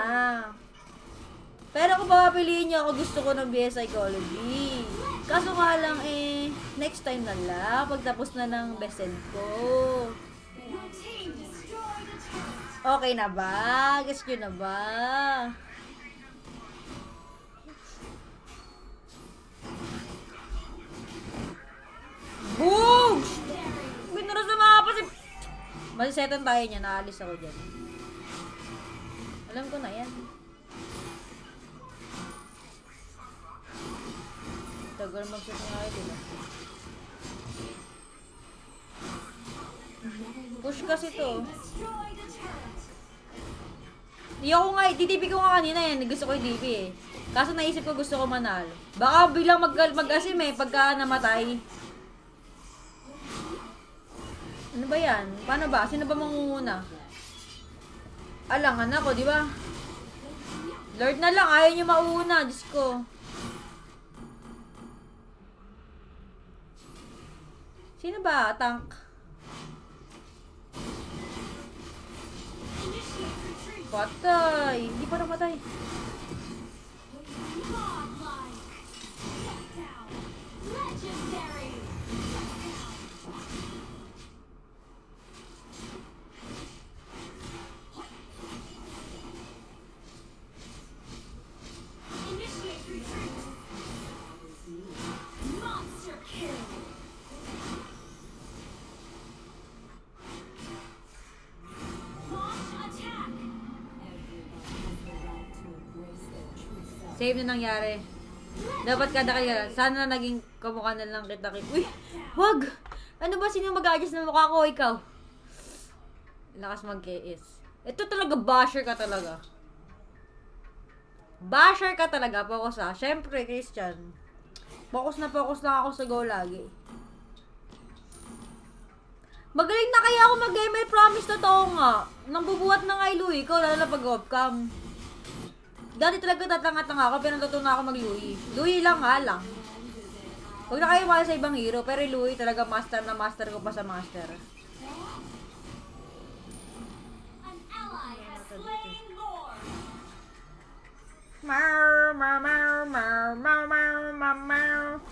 Pero kung papapiliin nyo ako, gusto ko ng BS Psychology. Kaso nga lang next time na lang. Pagtapos na ng best end ko. Okay na ba? Gets nyo na ba? Boom! Binuro sa mga pa si... Masisetan tayo niya, naalis ako dyan. Alam ko na yan. Tagal mag-shoot nga kayo, diba? Push kasi to. Di ako nga, DTP ko nga kanina yan. Gusto ko yung DP eh. Kaso naisip ko gusto ko manalo. Baka bilang mag-asim eh, pagka namatay. Ano ba yan? Paano ba? Sino ba mangunguna? Alangan ako, di ba? Lord na lang, ayaw niyo mauna. Diyos ko. Sino ba? Tank? Patay. Hindi pa namatay. Save na nangyari. Dapat kada kaya. Sana naging kamukha na lang kita. Uy! Wag! Ano ba? Sino mag-adjust ng mukha ko? Ikaw. Lakas mag-KS. Ito talaga, basher ka talaga. Basher ka talaga. Focus ah. Siyempre, Christian. Focus na ako sa go lagi. Magaling na kaya ako mag-ML promise na to nga. Nang bubuhat na nga Louie ko, lalo na pag-off-cam. Dati talaga tatanga-tanga ako, pero natutunan ako mag-Louie. Louie lang nga lang. Huwag na kayo mahal sa ibang hero, pero Louie talaga master na master ko pa sa master. Mar, mar, mar, mar, mar, mar, mar, mar.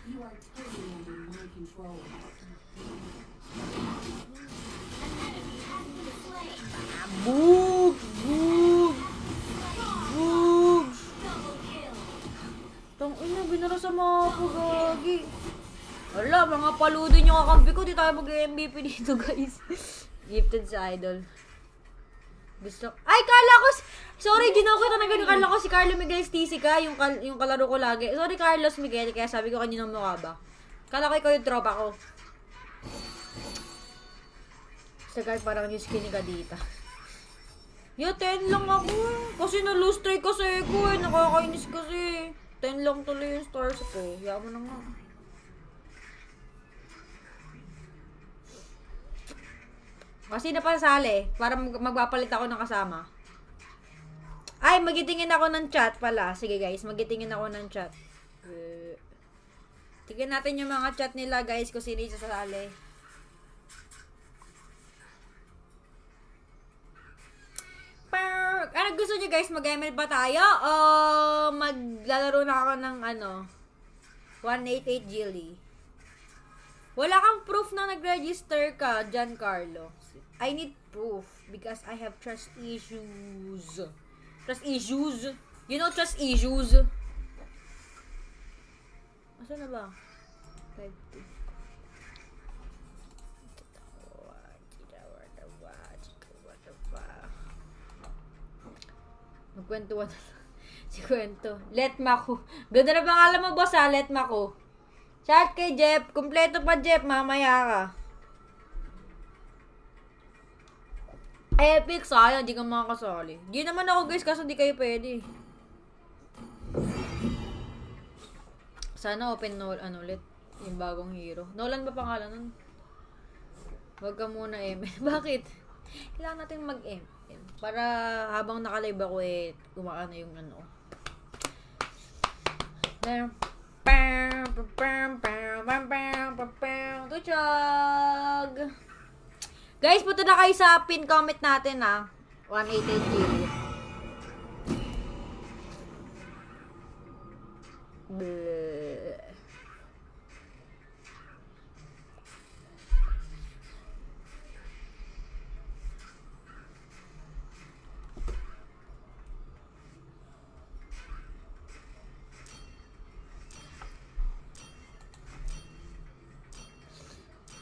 You are totally under my control. Boog! Boog! Boog! Tangina, binara sa mga pagagi. Wala, mga paludo yung kakampi ko. Di tayo mag-MVP dito, guys. Gifted sa idol. Gusto... Ay, kala ko... Sorry, ginawa ko ito na ganun. Kala ko si Carlo Miguel Stizy ka, yung kalaro ko lagi. Sorry, Carlos Miguel. Kaya sabi ko kanina mukha ba. Kala ko ikaw yung tropa ko. Basta guys, parang yung skinny ka dito. Yo, 10 lang ako. Kasi na-lose try kasi ko eh. Nakakainis kasi. 10 lang tuloy yung stars ko. Yaman na nga. Kasi napasali. Para magpapalit ako ng kasama. Ay, magitingin ako ng chat pala. Sige guys, magitingin ako ng chat. Tingnan natin yung mga chat nila guys kung sino yung sasali. Ano gusto niyo guys? Mag-ML ba tayo? O maglalaro na ako ng 188 Jilly? Wala kang proof na nag-register ka, Giancarlo. I need proof because I have trust issues. Trust issues? You know trust issues? Asan na ba? 5-2. Magkwentuhan na lang. Si Kwento. Let Mako. Ganda na pangalan mo, boss, ha? Let Mako. Chat kay Jeff. Kompleto pa, Jeff. Mamaya ka. Epic, sayang. Di ka makakasali. Di naman ako, guys, kaso di kayo pwede. Sana open ulit. Yung bagong hero. Nolan ba pangalan nun? Huwag ka muna, Bakit? Kailangan natin mag-M. Para habang nakalive ako kumaano yung Tuchog! Guys, punta na kayo sa pin comment natin 188 GB.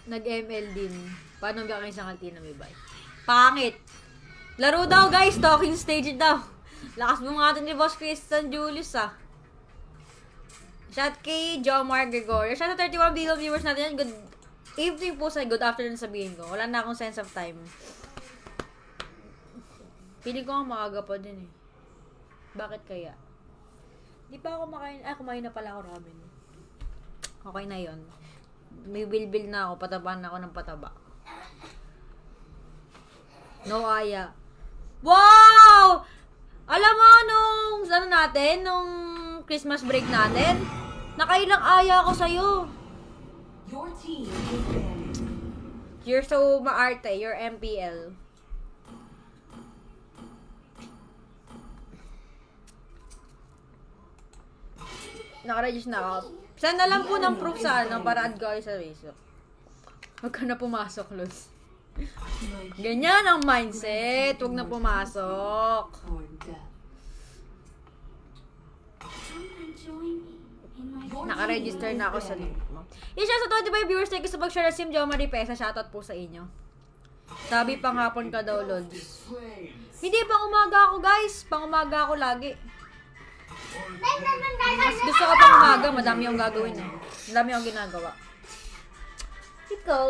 Nag-ML din. Paano ba kayo sa kantina may bike? Pangit! Laro daw guys! Talking stage daw! Lakas bumangatin ni Boss Christian Julius Shout kay Jomar Gregorio. Shout to 31 billion viewers natin. Good evening po sa good afternoon sabihin ko. Wala na akong sense of time. Pili ko nga maaga pa din Bakit kaya? Di pa ako makain. Kumain na pala ako ramen. Okay na yon. May bilbil na ako, pataba na ako ng pataba. No aya. Wow! Alam mo, nung Christmas break natin, nakailang aya ako sa'yo. Your team is banned. You're so maarte, you're MPL. Nakaregister na ako. Send na lang po ng proof sa para add kayo sa Facebook. Huwag ka na pumasok, Luz. Ganyan ang mindset. Huwag na pumasok. Or death. Naka-register na ako sa link mo. Isha sa 25 viewers, thank you sa pag-share ng Sim Jomari Pesa. Shoutout po sa inyo. Sabi pang hapon ka daw, Lods. Hindi, pang umaga ako, guys. Pang umaga ako lagi. Mas gusto ko pang umaga, madami yung gagawin Madami yung ginagawa. Ikaw.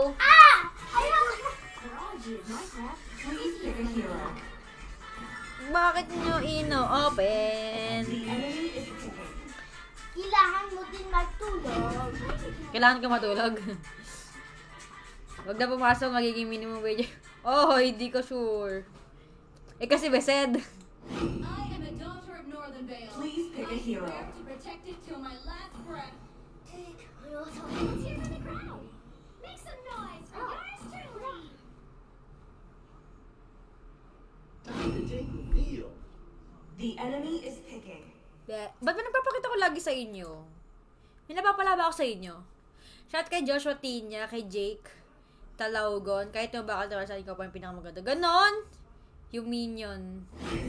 Please pick a hero. Bakit nyo ino-open? The enemy is ticking. Kailangan mo din magtulog. Kailangan ka matulog. Huwag na pumasok, magiging minimum wage. Oh, hindi ko sure. Kasi besed. I am a daughter of Northern Vale. Please pick a hero. I swear to protect it till my last breath. Let's hear from the crowd. Make some noise for yours truly. The enemy is picking. Ba't ba nagpapakita ko lagi sa inyo? May napapala ba ako sa inyo? Shout kay Joshua Tinya, kay Jake Talaugon, kahit yung bakal naman sa ikaw pa yung pinakamaganda. Ganon! Yung minion.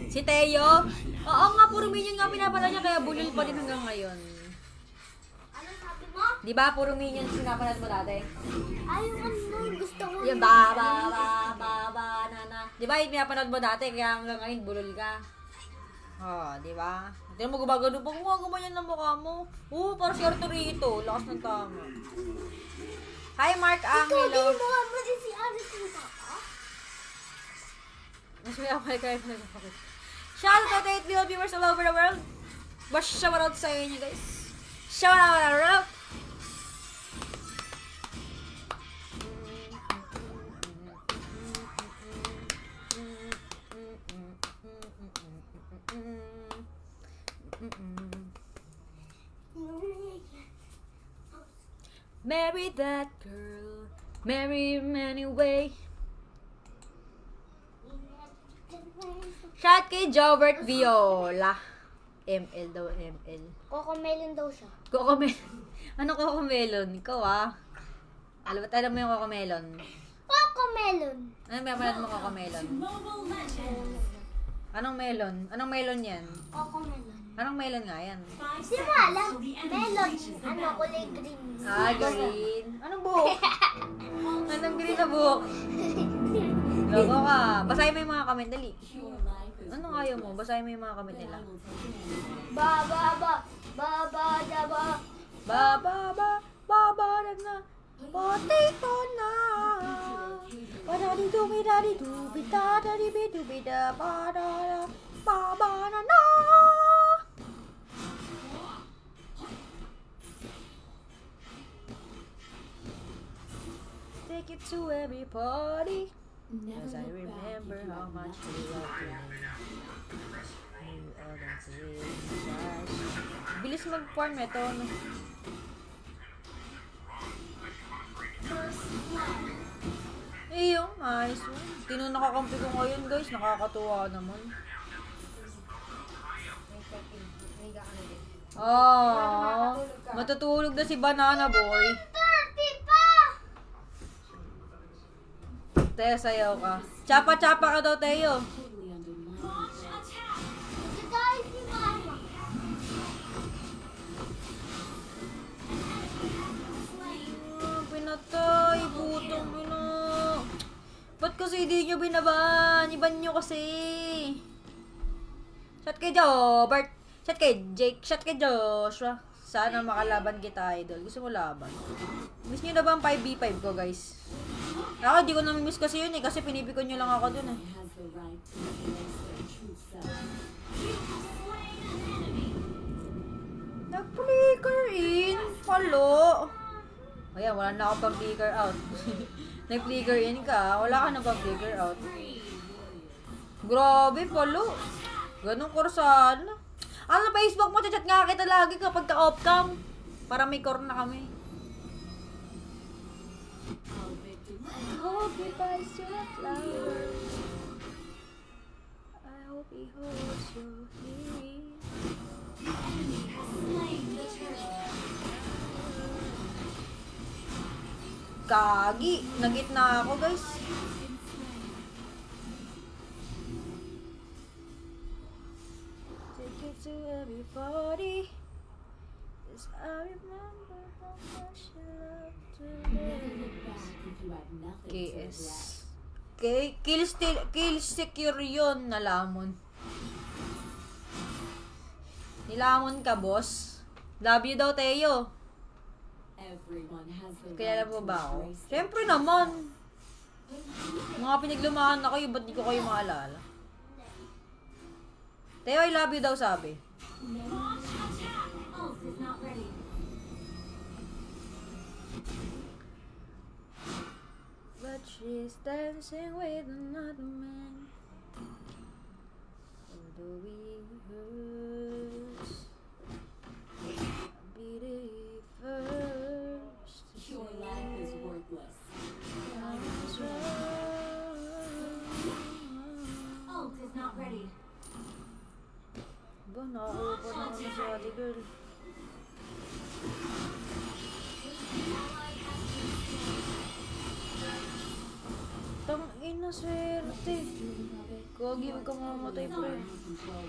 Si Teo. Oo nga, puro minion nga pinapala niya, kaya bulol pa din hanggang ngayon. Ano sabi mo? Di ba, puro minion pinapanood mo dati? Ay, ano gusto ko. Yung na. Di ba, yung pinapanood mo dati, kaya hanggang ngayon bulol ka. Di ba? Tignan mo gumagano pa, gumaganyan ng mukha mo. Parang si Arturito. Lakas ng tama. Hi, Mark Angelo. Ikaw, mo din si Arturito. Mas may ako kay na ako. Shout out to 8 million viewers all over the world. Shout out sa inyo guys. Shout out. Marry that girl, marry him anyway. Shout kay Jobert Viola. ML daw, ML. Cocomelon daw siya. Cocomelon. Ano Cocomelon? Ikaw alam mo yung Cocomelon? Cocomelon. Ano meron mo Cocomelon? Mobile Legends! Anong melon? Anong melon yan? Cocomelon. Anong melon nga yan? Di mo alam. Melon. Ano, kulay green. Green. Anong buhok? Anong green na buhok? Logo ka. Basahin mo yung mga comment, dali. Your life is Anong ayaw mo? Basahin mo yung mga comment I nila. will take it anyway. Ba, ba, ba. Ba, ba, da, ba. Na. Potato na. Na. Take it to every party. Never Cause I look back remember if you how have much nothing you to loved me. You are the same. Bilis mag-farm ito. No? Yung nice. Tino nakakampi ko ngayon guys. Nakakatuwa naman. Matutulog na si Banana Boy. 30 pa! Teo, sayaw ka. Chapa-chapa ka daw, Teo. totally under my control. Ito tayo si Mama. Pinatay, butong bina. Ba't kasi hindi nyo binaban? Iban nyo kasi. Shot kay Jobert. Shot kay Jake. Shot kay Joshua. Sana makalaban kita, idol. Gusto mo laban? Miss nyo na ba ang 5v5 ko, guys? Ako, di ko nami-miss kasi yun eh. Kasi pinipikon nyo lang ako dun eh. Has the right to express their true self. Nag-flicker in. Palo. Ayan, wala na ako pang-flicker out. Nag-flicker in ka. Wala ka na pang-flicker out. Grabe, palo. Ganong kursahan. Ano na Facebook mo? Chat nga kita lagi kapag ka-off-cam. Para may core na kami. I hope he buys you a flower. I hope he holds your hand. Kagi, nagitna ako guys. Take it to everybody. 'Cause I remember how much you loved to Never me. look back if you have nothing to regret. KS. Kill secure yun, nalamon. Nilamon ka, boss. Love you daw, Teo. Everyone has the Kaya right alam mo to ba ako? embrace their Siyempre naman. Mga pinaglumahan na kayo, ba't di ko kayo maalala? Teo, I love you daw, sabi. Ult is not ready. But she's dancing with another man. Or do we hurt? Be the first to Your life is say worthless. I was wrong. Ult is not ready. Ba, nakakaupo na ako sa ate girl. Tangin na swerte. Gagi, huwag kang mamatay, pre. Control.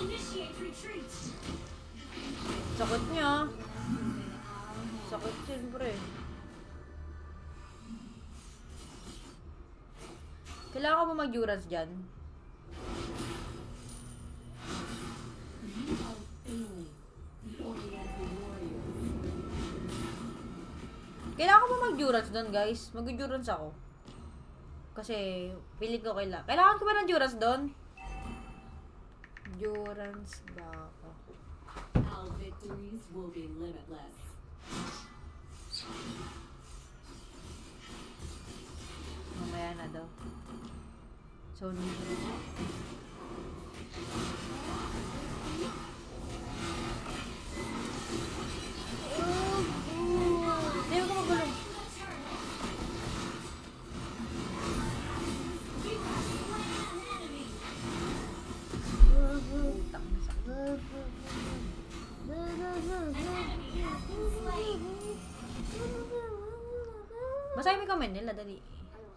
Initiate retreat. Sakit niya. Sakit yun, pre. Kailangan ko ba mag-durance dyan? You are failing. The Oriental warriors. Kailangan ko ba mag-endurance doon, guys. Mag-endurance ako. Kasi, pilit ko kailangan ko ba ng endurance doon? Endurance ba ako? Our victories will be limitless. Mamaya na daw. So, hindi ko magulo. Utang na sakit. Basahin mo yung comment nila, dali.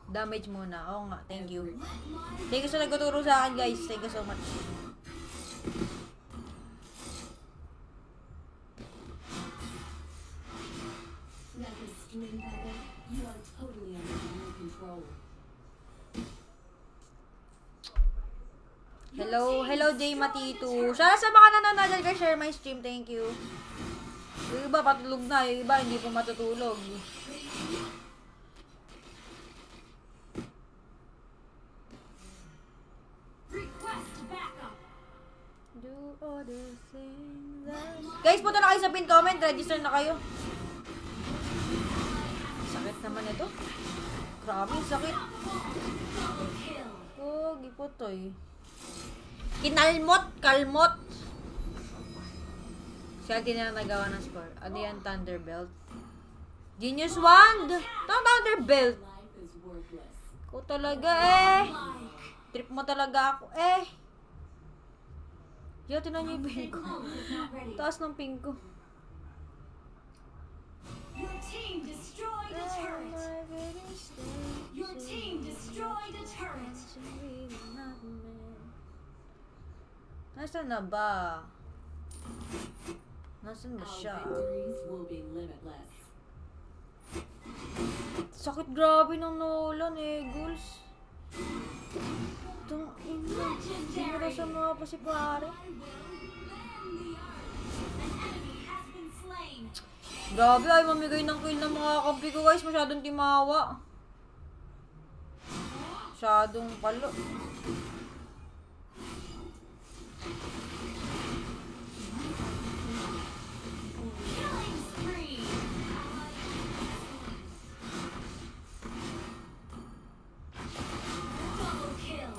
Damage muna. Oo nga, thank you. Thank you sa nagtuturo sa akin, guys. Thank you so much. Let the stream puppet, you are totally under your control. Hello, Jay Matito. Sana sa mga nanonood ka share my stream, thank you. Yung iba patulog na, yung iba hindi pa matutulog. Request backup. Do all the things that... Guys, punta na kayo sa pin comment, register na kayo. Sakit naman ito. Grabe, sakit. Double kill. Oh, giputoy. Kinalmot, kalmot. Siya na nagawa ng score. Ano yan, Thunderbelt? Genius Wand! Itong Thunderbelt. Life is worthless. Ko talaga eh. Trip mo talaga ako eh. Yo, tinan niyo yung ping ko. Is not ready. Taas ng ping ko. Your team destroyed a turret. Your team destroyed a turret. Nasaan na ba? Nasaan ba Our siya? victories will be limitless. Sakit grabe ng Nolan eh, Ghouls. Itong ina. Sinira sa mga pa si pare. An enemy has been slain. Grabe ay mamigay ng kill ng mga kampi ko guys. Masyadong timawa. Masyadong palo. Killing spree. Double kill.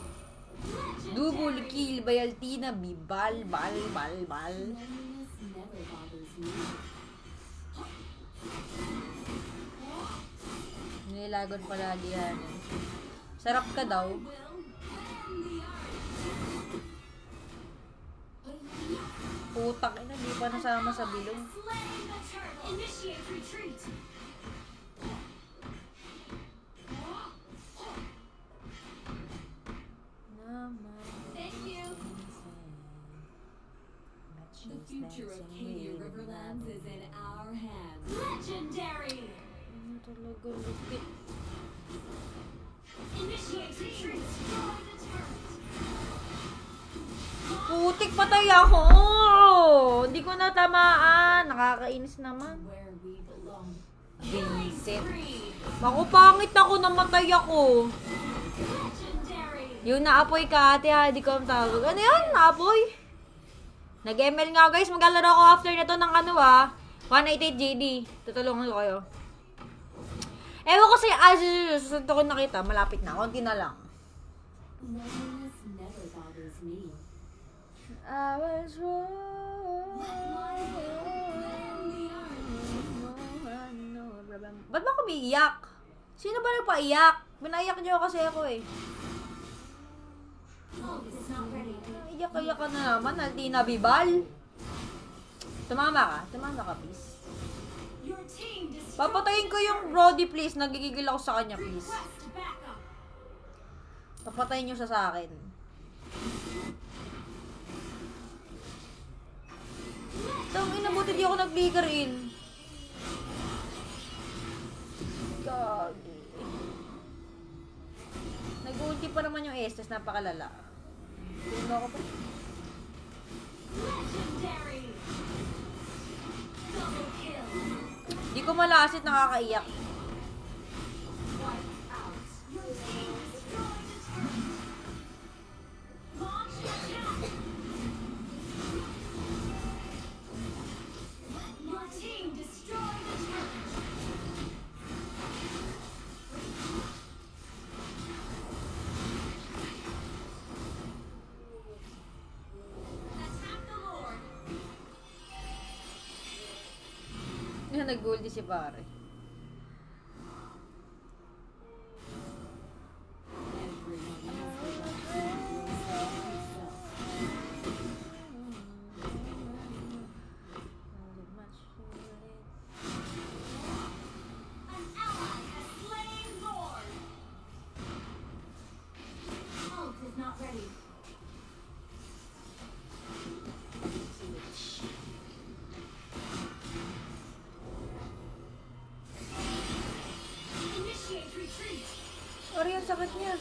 Double kill by Altina. Bal. Loneliness never bothers me. Nilagon palagi yan. Sarap ka daw. Putak ina, di pa nasama sa bilog. Slain the turret. Initiate retreat. Thank you. The future of Kalia Riverlands is in our hands. Legendary. Ano talaga lupit. Initiate retreat. Destroy the turret. Putik, patay ako! Hindi ko natamaan. Nakakainis naman. Where we belong. Vincent. Spree. Ako, pangit ako, namatay ako. Legendary. Yung naapoy ka, ate ha, di ko ang tawag. Ano yun? Naapoy? Nag-ML nga guys, maglalaro ako after nito ng ano 188 JD. Tutulungan ko kayo. Ewan ko sa'yo, susunod ko nakita, malapit na, konti na lang. Loneliness never bothers me. I was wrong. Ba't ba ako umiiyak? Sino ba nagpaiyak? Binaiyak niyo kasi ako eh. Ult is not ready. Iyak-iyak ka na naman, Altina Bibal. Tumama ka, please. Your team destroyed. Papatayin ko yung Brody, please. Nagigigil ako sa kanya, please. Request backup. Papatayin nyo siya sa akin. Tang ina, buti di ako nag-flicker in. Gagi. Nag-ulti pa naman yung Estes, napakalala. Tulog ako pa. Legendary. Double kill. Di ko malasit, nakakaiyak. nag-goldie si pare. An ally has slain Lord. Ult is not ready. Initiate retreat. Sorry, ang sakit niya.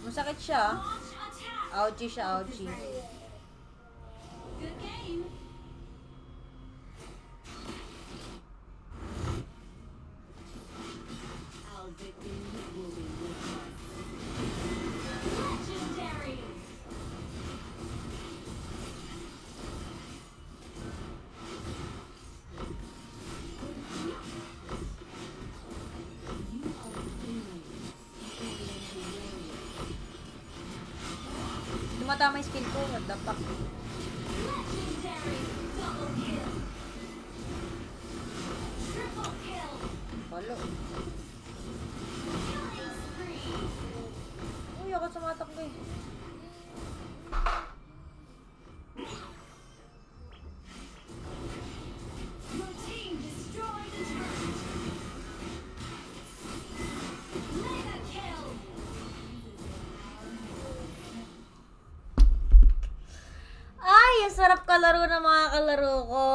Masakit siya. Launch attack. Ouchie siya, ouchie. Good game. Our victory will be with us. Legendary. You are feeling Tumatama yung skill ko. What the fuck? Legendary. Double kill. Triple kill. Halo. Killing spree. Uy, ako sumatakbo eh. Your team destroyed a turret. Mega kill. Ay, ang sarap kalaro ng mga kalaro ko.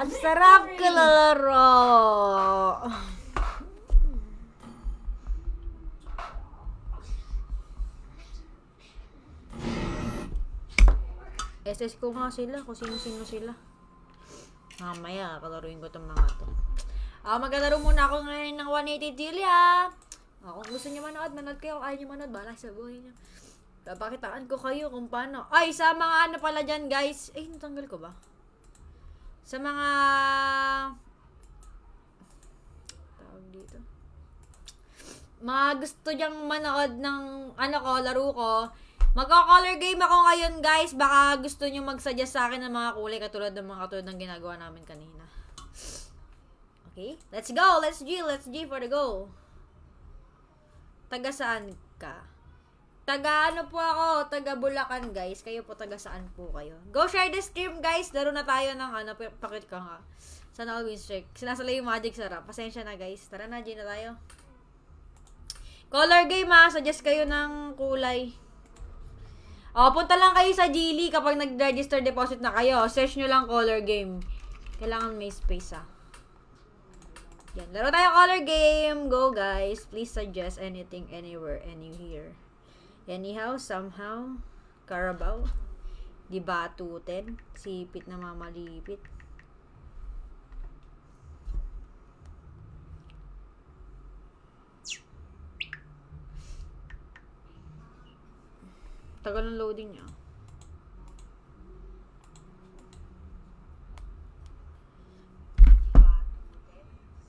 Ang sarap kalaro. SS ko nga sila, kung sino-sino sila. Mamaya, kalaruin ko itong mga to. Maglalaro muna ako ngayon ng 180 Delia. Kung gusto niyo manood, manood kayo. Kung ayaw niyo manood, bahala sa buhay niyo. Papakitaan ko kayo kung paano. Ay, sa mga ano pala dyan, guys. Ay, natanggal ko ba? Sa mga... tawag dito. Mga gusto dyang manood ng ano ko, laro ko. Magko-color game ako ngayon, guys. Baka gusto nyo mag-suggest sa akin ng mga kulay katulad ng ginagawa namin kanina. Okay? Let's go! Let's G for the go! Taga saan ka? Taga ano po ako? Taga Bulacan, guys. Kayo po taga saan po kayo? Go share the stream, guys. Laro na tayo ng ano. Pakit ka nga. Sana all win streak. Sinasala yung magic sarap. Pasensya na, guys. Tara na, G na tayo. Color game, ha. Suggest kayo ng kulay. Punta lang kayo sa Geely kapag nag-register deposit na kayo. Search nyo lang color game. Kailangan may space, ha. Yan. Laro tayo color game. Go, guys. Please suggest anything, anywhere, anywhere. Anyhow, somehow, Carabao, di batutin, sipit na mamalipit. Tagal ng loading niya.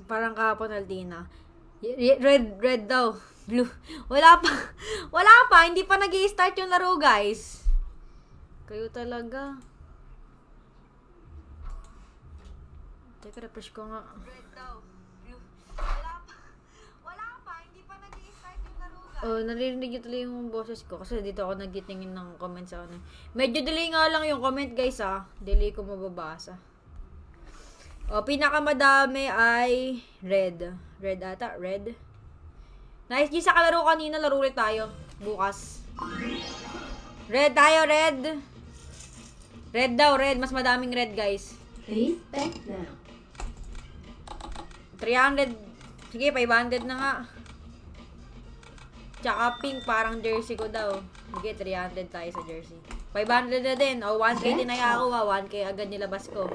Parang kahapon, Aldina. Red daw. Blue. Wala pa. Hindi pa nag-i-start yung laro, guys. Kayo talaga. Teka, refresh ko nga. Red daw. Blue. Wala pa. Hindi pa nag-i-start yung laro, guys. Oh, naririnig nyo tuloy yung boses ko. Kasi dito ako nagtitingin ng comments sa ano. Medyo delay nga lang yung comment, guys, ha. Delay ko mababasa. Pinakamadami ay red. Red ata. Red. Nice, G. Sa kalaro kanina, laro ulit tayo. Bukas. Red tayo, red. Red daw, red. Mas madaming red, guys. Face back now. 300. Sige, 500 na nga. Tsaka pink, parang jersey ko daw. Sige, 300 tayo sa jersey. 500 na din. 1K din na ako, 1K agad nilabas ko.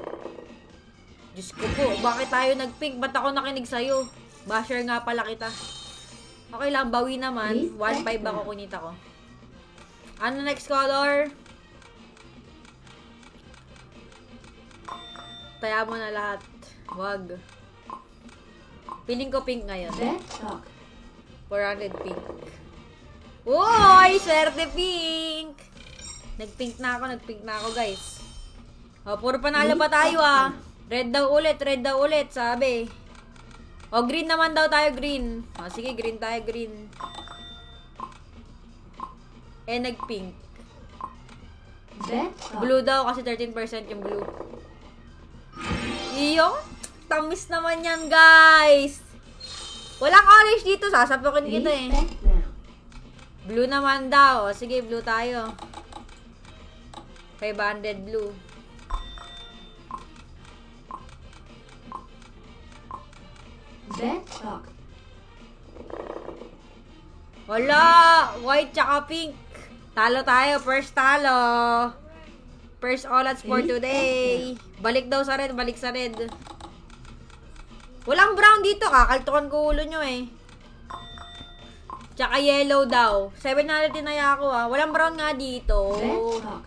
Diyos ko po, bakit tayo nag-pink? Ba't ako nakinig sa'yo? Basher nga pala kita. Okay lang, bawi naman. 1.5 ako kunita ko. Ano next color? Taya mo na lahat. Wag. Piling ko pink ngayon. Let's talk. 400 pink. Uy! Swerte pink! Nag-pink na ako, guys. O, puro panalo pa tayo ah. Red daw ulit, sabi. O, green naman daw tayo, green. O, sige, green tayo, green. Nag-pink. Bet up. Blue daw kasi 13% yung blue. Iyo, tamis naman yan, guys. Walang orange dito, sasapukin kita eh. Bet now. Blue naman daw. O, sige, blue tayo. 500 blue. Bet up. Wala! White tsaka pink. Talo tayo. First talo. First all outs for today. Balik daw sa red. Balik sa red. Walang brown dito. Kakaltukan ko ulo nyo eh. Tsaka yellow daw. 700 tinaya ako ah. Walang brown nga dito. Bet up.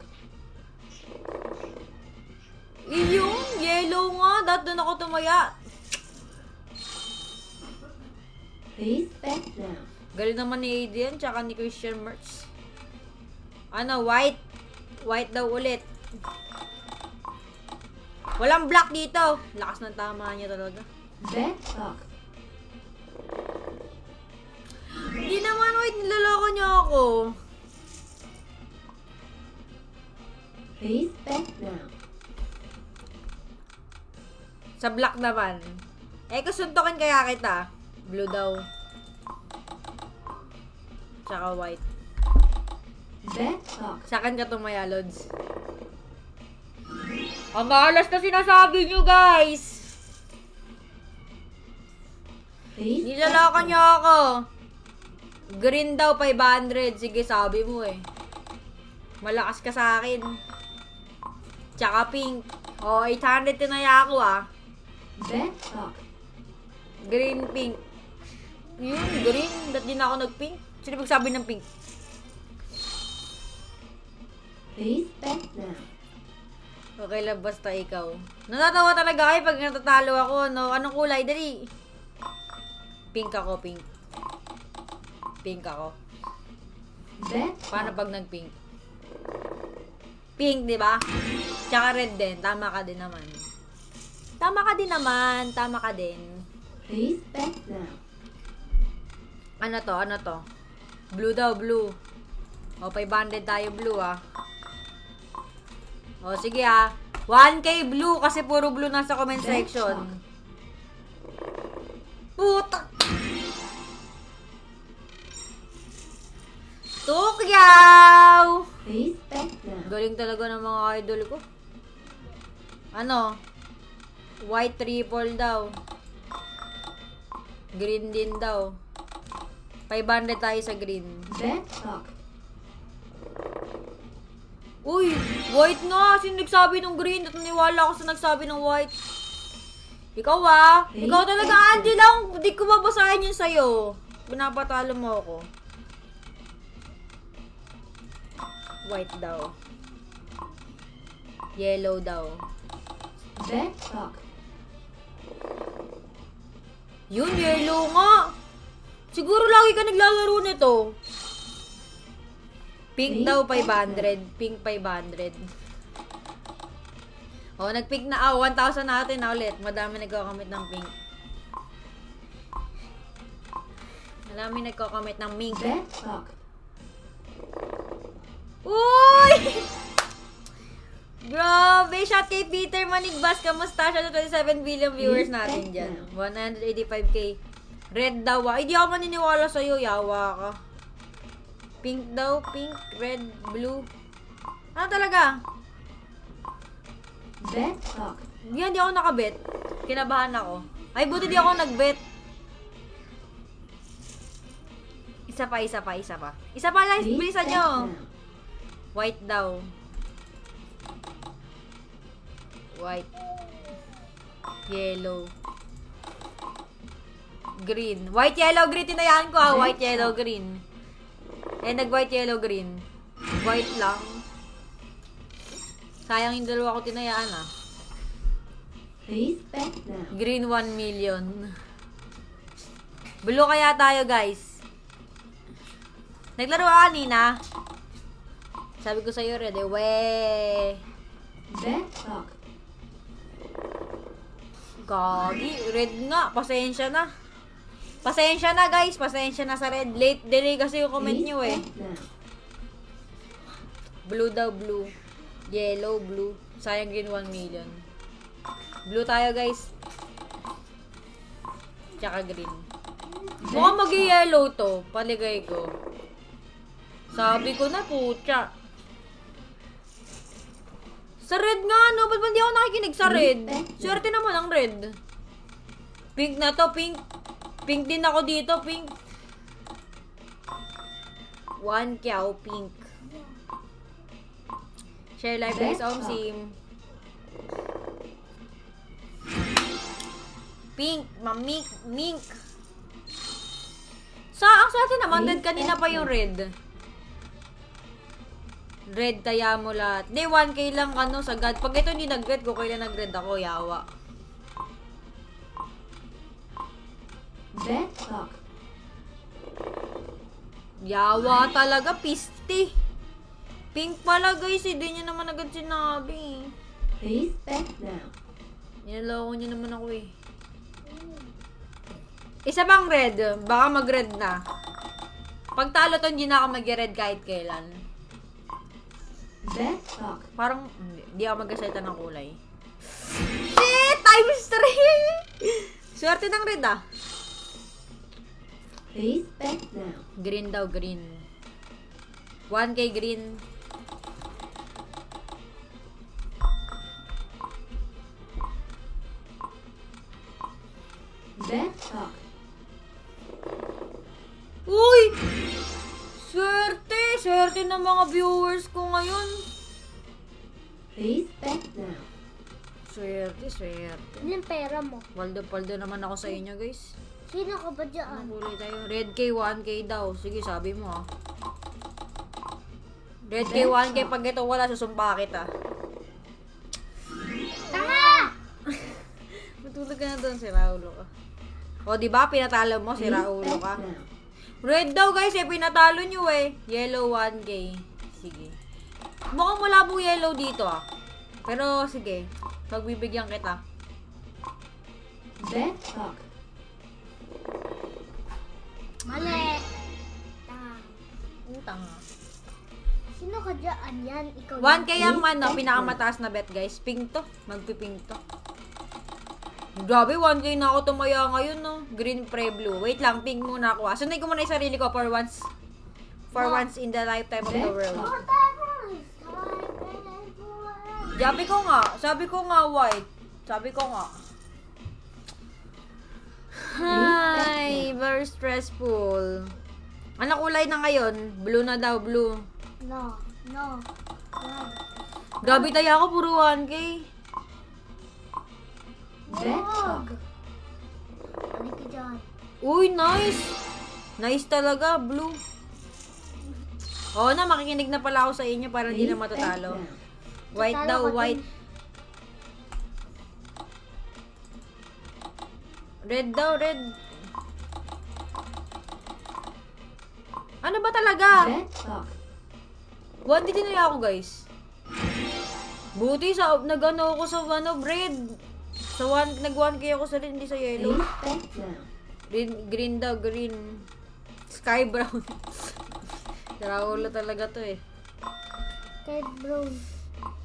Iyong yellow nga. Dahil doon ako tumaya. Please bet now. Galing naman ni Adrian, tsaka ni Christian Mertz. Ano, white. White daw ulit. Walang black dito. Lakas ng tama niya talaga. Bet up. Hindi naman white, niloloko niya ako. Please bet now. Sa black naman. Eh, kasuntokin kaya kita. Blue daw. Tsaka white. Bet up. Sa akin ka tumaya, Lods. Ang malas na sinasabi niyo, guys. Please bet Niloloko now. niyo ako. Green daw, 500. Sige, sabi mo eh. Malakas ka sa akin. Tsaka pink. O, 800 tinaya ako ah. Bet up. Green, pink. Yun, green. Ba't di na ako nag-pink? Sino magsabi ng pink? Please bet now. Okay lang, basta ikaw. Natatawa talaga kayo pag natatalo ako, no? Anong kulay? Dali. Pink ako, pink. Pink ako. Bet Paano up. pag nag-pink? Pink, di ba? Tsaka red din. Tama ka din naman. Tama ka din naman. Tama ka din. Please bet now. Ano to? Ano to? Blue daw, blue. O, 500 tayo blue, ah. O, sige, ah. 1K blue kasi puro blue na sa comment section. Puta! Tukyaw! Please bet now. Galing talaga ng mga idol ko. Ano? White triple daw. Green din daw. 500 tayo sa green. Bet up. Uy! White nga! Sino nagsabi ng green? At naniwala ako sa nagsabi ng white. Ikaw ah! Ikaw talaga, Angela! Hindi ko babasahin yun sa'yo. Pinapatalo mo ako. White daw. Yellow daw. Bet up. Yun, yellow nga! Siguro lagi ka naglalaro nito. Pink daw, 500. Pink, 500. O, nag-pink na. 1,000 natin na ulit. Madami nagkakamit ng pink. Madami nagkakamit ng mink. Bet up. Uy! Grabe! Shout kay Peter Manigbas. Kamusta siya? 27 billion viewers natin dyan. 185k. Red daw. Ay, di ako maniniwala sa'yo. Yawa ka. Pink daw. Pink, red, blue. Ano talaga? Bet up. Yan, di ako nakabet. Kinabahan ako. Ay, buti di ako nagbet. Isa pa. Isa pa, guys. Please Bilisan bet nyo. now. White daw. White. Yellow. Green. White, yellow, green. Tinayaan ko ah. White, yellow, green. Eh, nag-white, yellow, green. White lang. Sayang yung dalawa ko tinayaan ah. Please bet now. Green 1 million. Blue kaya tayo, guys. Naglaro ka kanina. Sabi ko sa'yo, red eh. Weh. Bet talk. Gagi, red nga. Pasensya na. Pasensya na guys, pasensya na sa red. Late delay kasi yung comment nyo eh. Bet now. Blue daw, blue. Yellow, blue. Sayang green 1 million. Blue tayo guys. Tsaka green. Mukhang mag-yellow to. Paligay ko. Sabi ko na, putya. Sa red nga, no? Ba't ba hindi ako nakikinig sa red? Swerte naman ang red. Pink na to, pink. Pink din ako dito, pink. 1 kyaw, pink. Share live guys, Sim. Pink, mamink, mink. Ang swerte naman, red kanina pa yung red. Red taya mo lahat. Di, 1K lang ano sa God. Pag ito hindi nag-red ko, kailan nag-red ako, yawa. Bet talk. Yawa talaga, pisti. Pink pala guys, hindi niya naman agad sinabi. Please bet now. Ninaloko niya naman ako eh. Isa bang red? Baka mag-red na. Pag talo to, hindi na ako mag-red kahit kailan. Bet talk. Parang, hindi ako mag-asalita ng kulay. Shit! Times 3! Swerte ng red ah. Please bet now. Green daw, green. 1K green. Bet talk. Uy! Swerte! Swerte ng mga viewers ko ngayon. Please bet now. Swerte, swerte. Ano yung pera mo? Paldo naman ako sa inyo, guys. Sino ka ba dyan? Ang kulay tayo. Red K, 1K daw. Sige, sabi mo ah. Red K, 1K. Pag ito wala, susumpa kita. Tanga! Matulog ka na doon, si Raulo ka. O, diba? Pinatalo mo, si Please Raulo bet ka. now. Red daw, guys. Eh, pinatalo nyo eh. Yellow, 1K. Sige. Mukhang malabo yellow dito ah. Pero, sige. Pagbibigyan kita. Bet talk. Mali! Tanga. Utang ah. Sino ka dyan? Yan, ikaw 1K ang ano, pinakamataas na bet, guys. Pink to. Magpipink to. Grabe, 1K na ako tumaya ngayon, no? Green, pre, blue. Wait lang, pink muna ako. Sunay ko muna yung sarili ko for once. For once in the lifetime of the world. Sabi ko nga white. Sabi ko nga. Hi, very stressful. Ano kulay na ngayon? Blue na daw, blue. No. Grabe tayo ako, puro 1K. Bet talk. Ano ka dyan? Uy, nice! Nice talaga, blue. Oo na, makikinig na pala ako sa inyo para hindi na matatalo. White Tatalo daw, ka white. Red daw, red. Ano ba talaga? Bet talk. 1D din na ako, guys. Buti sa, nag-ano ako sa, red. Sa nag-1K ako sa red, hindi sa yellow. Please bet now. Green daw, green. Sky brown. Raulo talaga to eh. Kay brown.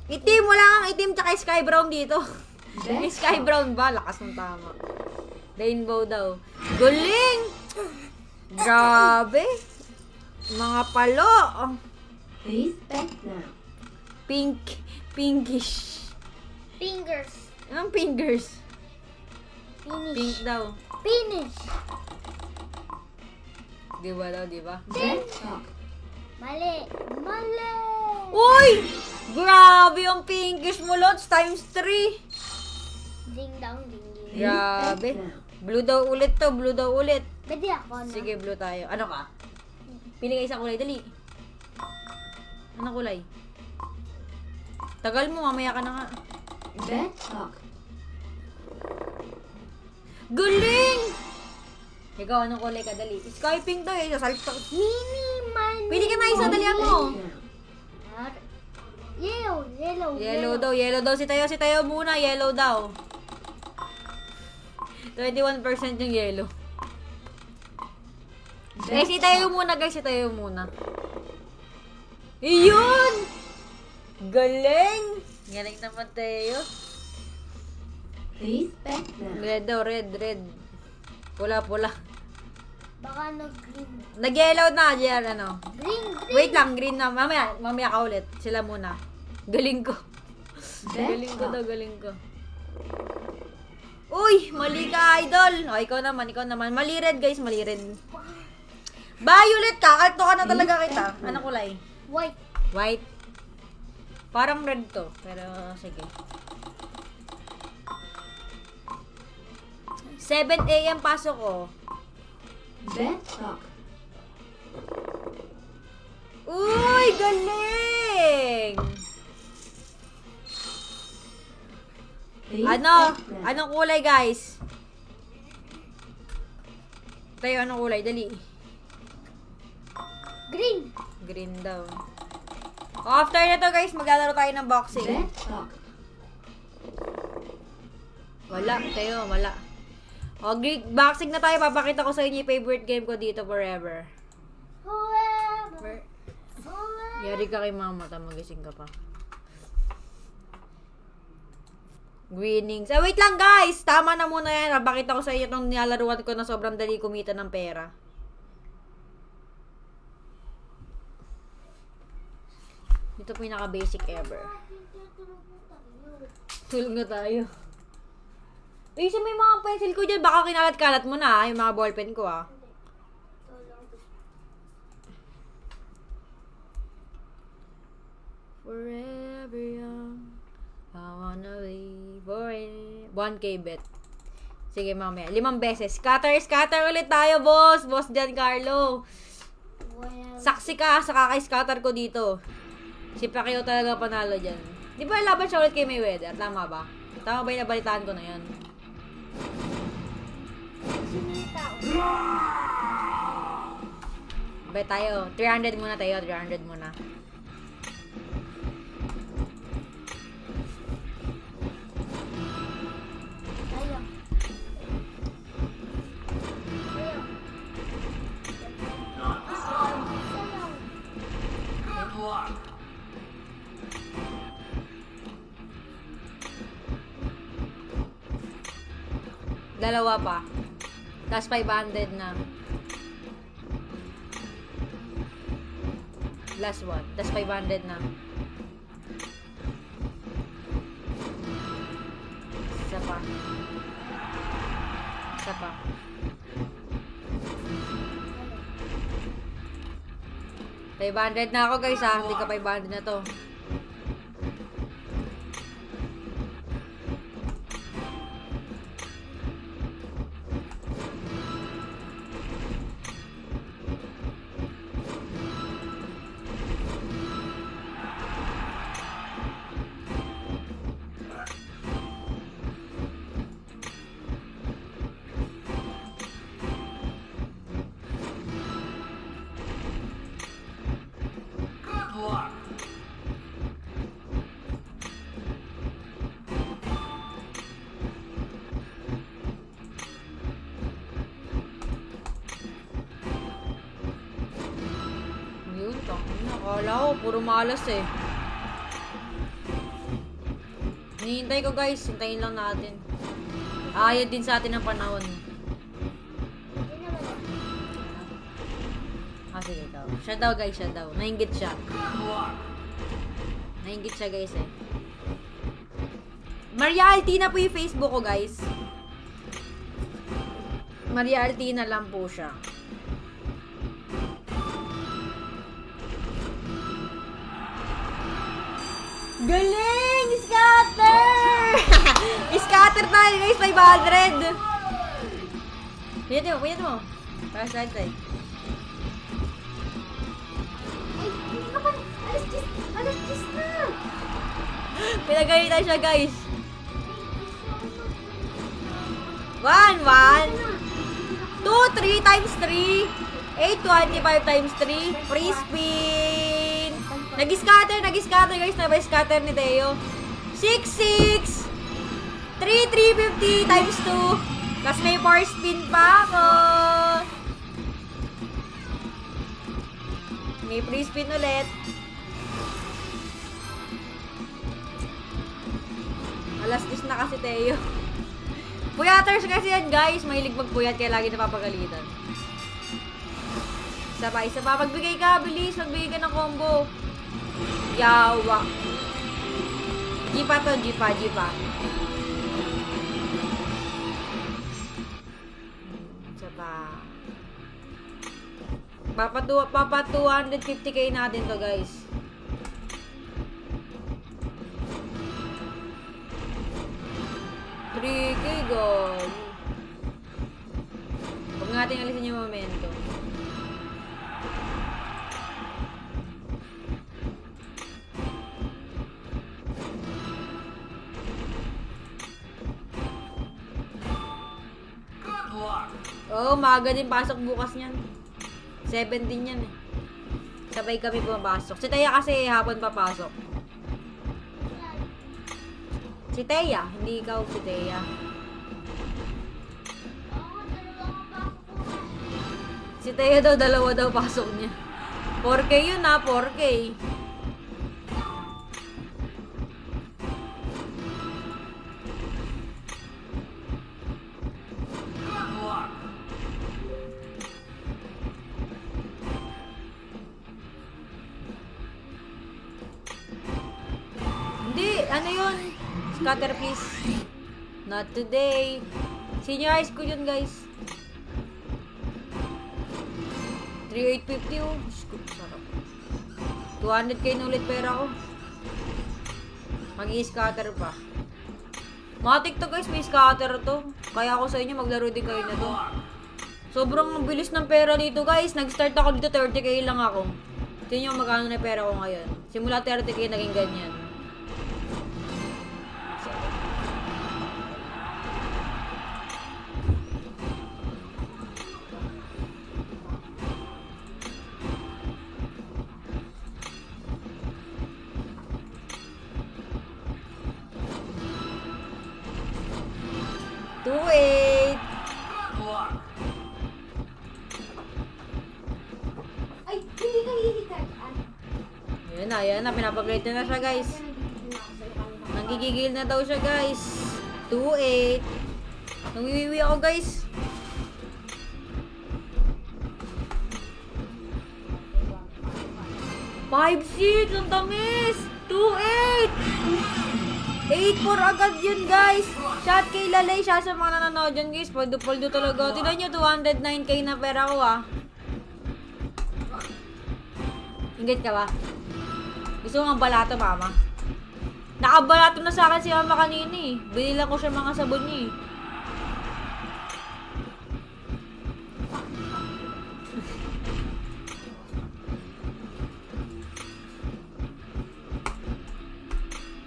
Itim, wala kang itim tsaka sky brown dito. May Bet sky brown ba? Lakas ng tama. Rainbow daw. Galing! Grabe! Mga palo! Please bet now. Pinkish. Fingers. Anong fingers? Finish. Pink daw. Finish. Diba daw, diba? Bet talk. Mali. Uy! Grabe ang pinkish mo, Lods. Times 3. Ding dong, ding ding. Grabe. Bet now. Blue daw ulit to. Blue daw ulit. Pwede ako na. Sige, blue tayo. Ano ka? Pili ka isang kulay. Dali. Ano kulay? Tagal mo. Mamaya ka na nga. Bet talk. Galing! Ikaw, anong kulay ka? Dali. Sky pink daw eh. Sasalip ka. Mini man. Pili ka na isa. Dali mo. Bet now. Yellow daw. Si Tayo muna. Yellow daw. 21% yung yellow. Si Tayo muna, guys. Si Tayo muna. Iyon! Galing! Galing naman Tayo. Please back them. Red daw, red. Pula. Baka nag-green. Nag-yellow na, Jer, ano. Green. Wait lang, green na. Mamaya ka ulit. Sila muna. Galing ko. Galing ko. Uy, mali ka, idol. O, ikaw naman. Mali red, guys, mali red. Violet ka, kalto ka na talaga kita. Anong kulay? White. White. Parang red to, pero sige. 7 AM pasok ko. Bet talk. Uy, galing! Please Ano? back them. Anong kulay, guys? Tayo, anong kulay? Dali. Green. Green daw. After na to, guys, maglalaro tayo ng boxing. Bet talk. Wala, tayo, wala. O, boxing na tayo. Papakita ko sa inyo yung favorite game ko dito forever. Whoever. Yari ka kay mama, magising ka pa. Winnings. Wait lang, guys! Tama na muna yan. Papakita ko sa inyo itong nilalaruan ko na sobrang dali kumita ng pera. Ito pinaka-basic ever. Tulog na tayo. Isa may mga pencil ko dyan. Baka kinalat-kalat mo na, yung mga ballpen ko, ah. Forever young, I wanna be forever. 1K bet. Sige, mamaya. 5 beses. Scatter ulit tayo, boss. Boss Giancarlo. Saksi ka sa kaka-scatter ko dito. Si Pacquiao talaga panalo dyan. Di ba laban siya ulit kay Mayweather? Tama ba? Tama ba yung nabalitaan ko na yan? Bet tayo. 300 muna tayo. 300 muna. Dalawa pa. Tapos 500 na. Last one. Tapos 500 na. Isa pa. 500 na ako, guys, ha. Hindi ka 500 na to. Yun, nakala ko, puro malas eh. Hinihintay ko, guys. Hintayin lang natin. Ayod din sa atin ang panahon. Sige daw. Siya daw, guys. Siya daw. Nainggit siya. Nainggit siya, guys eh. Maria Altina po yung Facebook ko, guys. Maria Altina lang po siya. Galing! Scatter! Scatter tayo, guys. 500! Puyat mo. Para slide tayo. Ay, hindi ka pa. Alas 10 na. Pinagalitan siya, guys. 1, 2, 3 times 3. 825 times 3. Free spin. Nag-scatter guys. Nabay-scatter ni Teo. 6-6. 3,350 times 2. Tapos may 4 spin pa ako. May free spin ulit. Alas 10 na kasi Teo. Puyaters kasi yan guys. Mahilig magpuyat kaya lagi napapagalitan. Isa pa. Magbigay ka, bilis. Magbigay ka ng combo. Yawa. G pa. Isa pa. Papa 250k natin to guys. $3K goal. Huwag natin alisin yung momento. Oh, maaga din pasok bukas niyan. 7 din yan eh. Sabay kami pumapasok. Si Teya kasi hapon papasok. Si Teya, hindi ikaw si Teya. Si Teya daw, dalawa daw pasok niya. 4K yun ha, 4K. Hindi, ano yun? Scatter please. Not today. Senior high school yun guys. 3,850 oh. Sarap. 200k na ulit pera ko. Mag-i-scatter pa. Matik to guys, may scatter to. Kaya ako sa inyo, maglaro din kayo na to. Sobrang bilis ng pera dito guys. Nag-start ako dito, 30k lang ako. Tingnan nyo magkano na pera ko ngayon. Simula 30k naging ganyan. Ay, hindi ka hihikat. Ayan na, pinapagrade na siya guys. Nagigigil na daw siya guys. 2-8. Nangiwiwi ako guys. $5-6, ang tamis! 2-8! 8-4 agad yun guys. Shot kay Lalay siya sa mga nanonood dyan guys. Paldo talaga. Tignan nyo, 209k na pera ko ah. Ingit ka ba? Gusto mo ang balato, mama? Nakabalato na sa akin si mama kanina eh. Binilang ko siya mga sabon niya eh.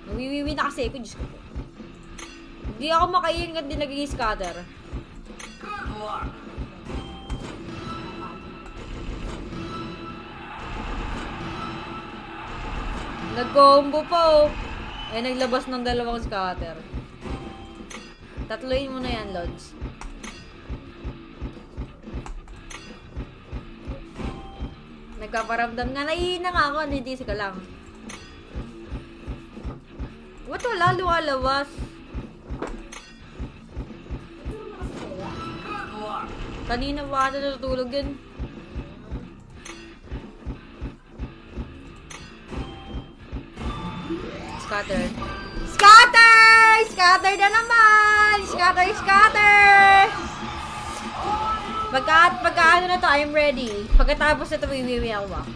Nawiwiwi na kasi ako, Diyos ko po. Hindi ako makaingat din naging scatter. Nag-combo pa oh. Eh, naglabas ng dalawang scatter. Tatloin mo na yan, Lods. Nagpaparamdam nga. Nahihina nga ako. Nanditisi ka lang. Ba't wala lumalabas? Kanina pa ata natutulog yun. Scatter. Scatter! Scatter na naman! Scatter! Pagka ano na to, I'm ready. Pagkatapos na to, wiwiwi ako ba?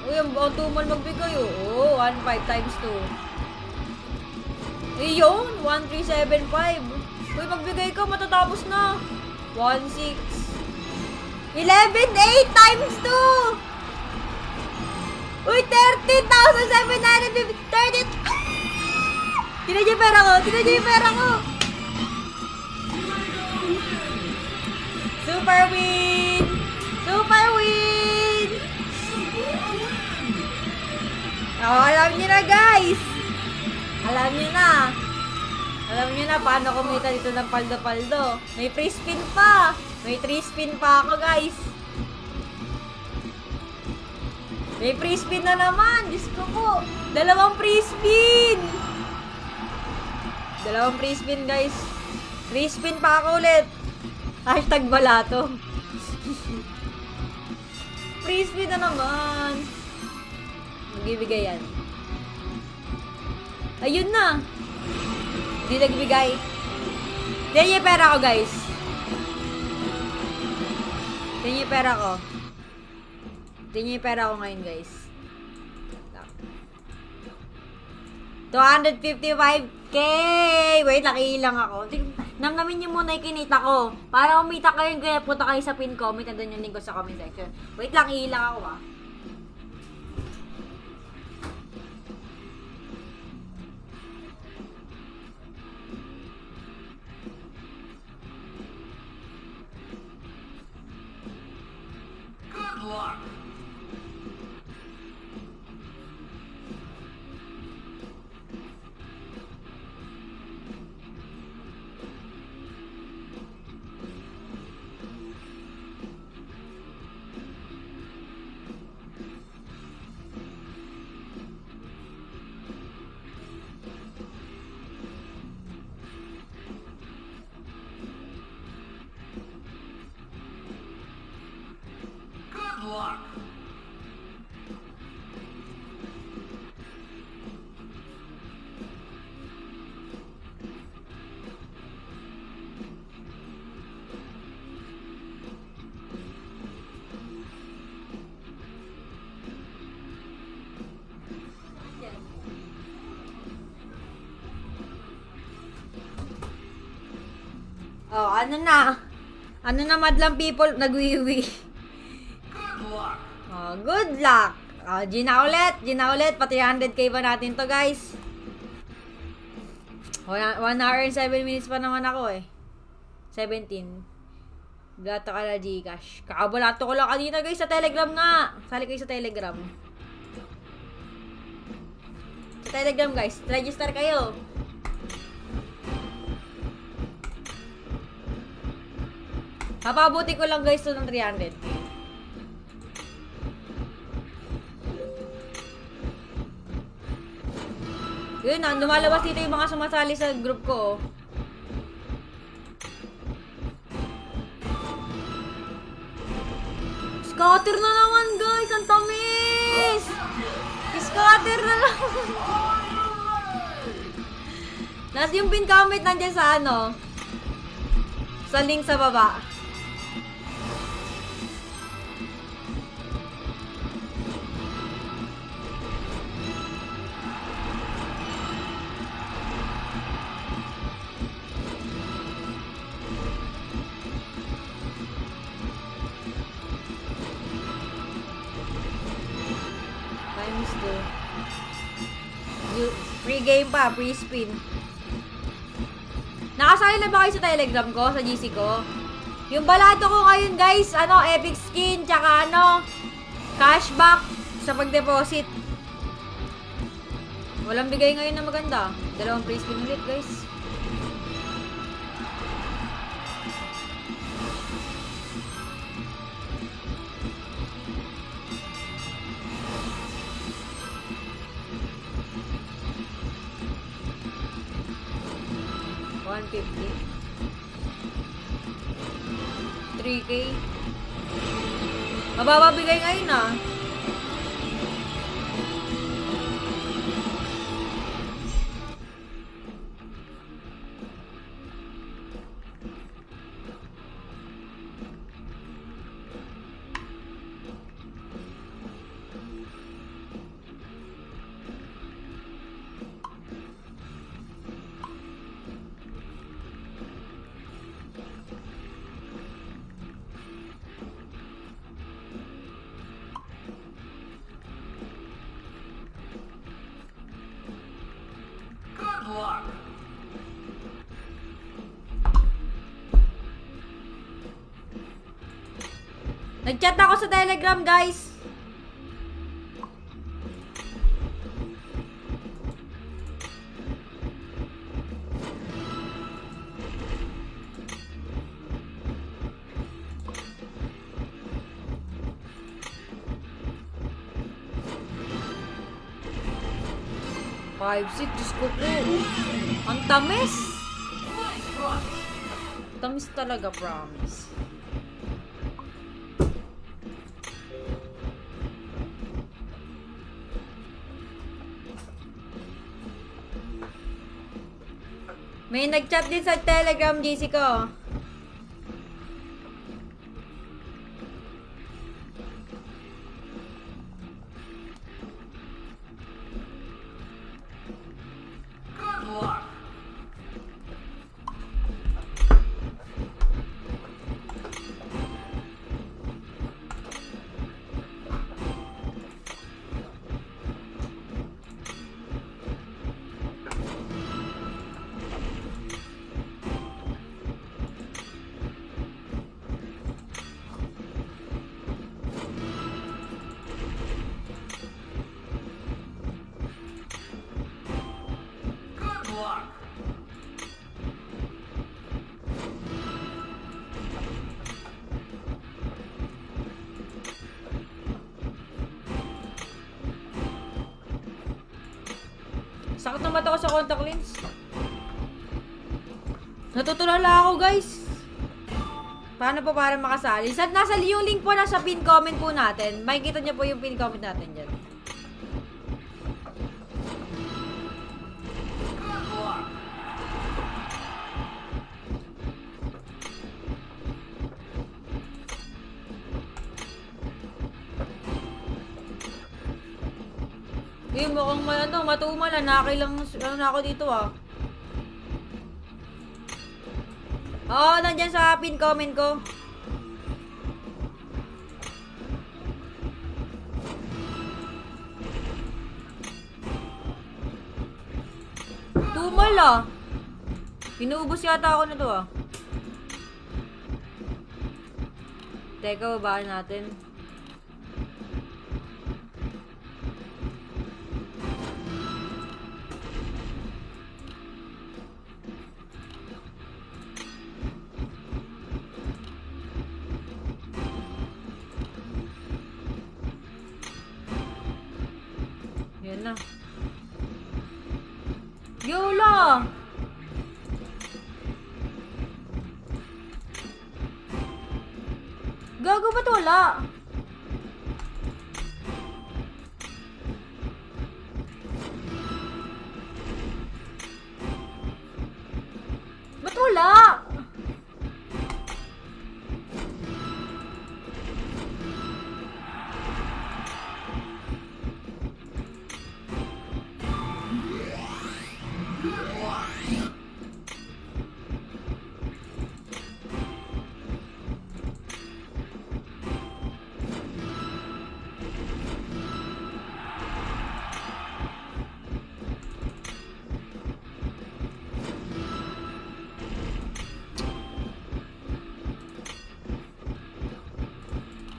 Uy, ang tumal magbigay oh. Oh, 1.5 times 2. Eh yun, 1,375. Uy, magbigay ka, matatapos na. 1,6. 11,8 times 2! Uy, 13,750! 30! Tinan niyo yung pera ko! Super win! Super win! Oh, alam niyo na guys! Alam niyo na! Alam niyo na paano kumita dito ng paldo-paldo. May free spin pa! May 3 spin pa ako guys! May free spin na naman! Diyos ko po! 2 free spin! 2 free spin guys! Free spin pa ako ulit! Hashtag balato! Free spin na naman! Magbibigay yan. Ayun na! Hindi nagbigay. Yan yung pera ko guys. Yan yung pera ko. Yan yung pera ko ngayon guys. 255k! Wait, nakiilang ako. Namnamin niyo muna yung kinita ko. Para umita kayo, kaya punta kayo sa pin comment and then yung link ko sa comment section. Wait lang, iilang ako ah. Good luck. Good luck. Oh, ano na? Ano na madlang people nagwiwi? Good luck. Oh, good luck. Oh, Gina ulit. Pa 300k ba natin to, guys? 1 hour and 7 minutes pa naman ako eh. 17. Blato ka na Gcash. Kakabalato ko lang kanina guys sa Telegram nga. Sali kayo sa Telegram. Sa Telegram guys, register kayo. Papabuti ko lang guys to ng 300. Yun na, lumalabas dito yung mga sumasali sa group ko. Oh. Scatter na naman guys! Ang tamis! Scatter na naman! Nasa yung pin comment nandiyan sa ano? Sa link sa baba. Times 2. Free game pa, free spin. Nakasali na ba kayo sa Telegram ko, sa GC ko? Yung balato ko ngayon guys, ano, epic skin, tsaka ano, cashback sa pag-deposit. Walang bigay ngayon na maganda. 2 free spin ulit guys. $150. 3K. Mababa bigay ngayon ah. Good luck. Nag-chat ako sa Telegram, guys. Five, six, Diyos ko po. Ang tamis. Nice punch. Tamis talaga, promise. May nag-chat din sa Telegram, GC ko. Good luck. Good luck. Sakit na mata ko sa contact lens. Natutulala ako, guys. Paano po para makasali? Nasa yung link po nasa pin comment po natin. Makikita niyo po yung pin comment natin dyan. Good luck. Eh, mukhang matumal. Nakilang na ako dito ah. Oo, nandyan sa pin comment ko. Tumal ah. Pinuubos yata ako na to ah. Teka, babaan natin. Yan na. Yola! Gago ba't wala? Ba't wala?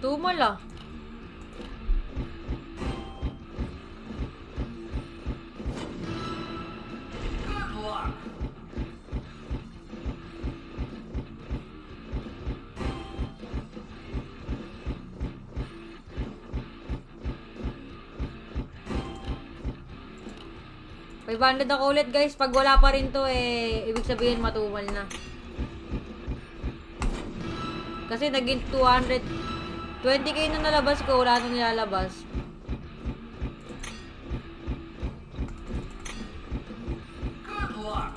Tumal ah. Good luck. $500 ako ulit guys. Pag wala pa rin to eh, ibig sabihin matumal na. Kasi naging 20k na nalabas ko, wala nang nilalabas. Good luck.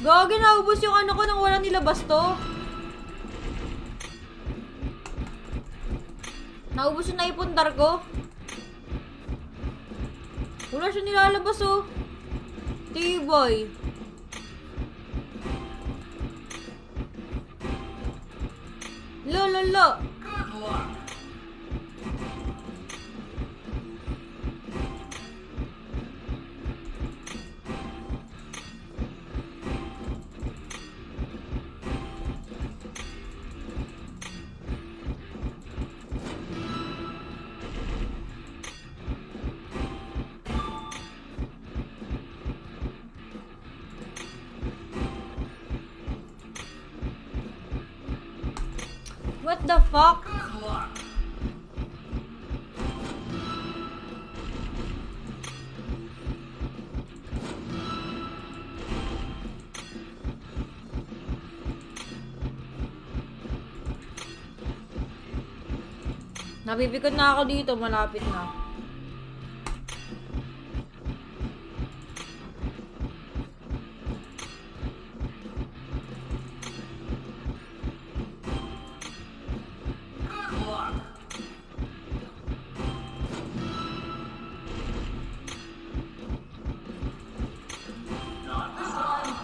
Gagi, naubos yung ano ko nang wala nilabas to. Naubos yung naipundar ko. Wala siya nilalabas oh. T-boy. Lo. Good luck. What the fuck? Good luck. Nabibigod na ako dito, malapit na. Good luck. Not this time.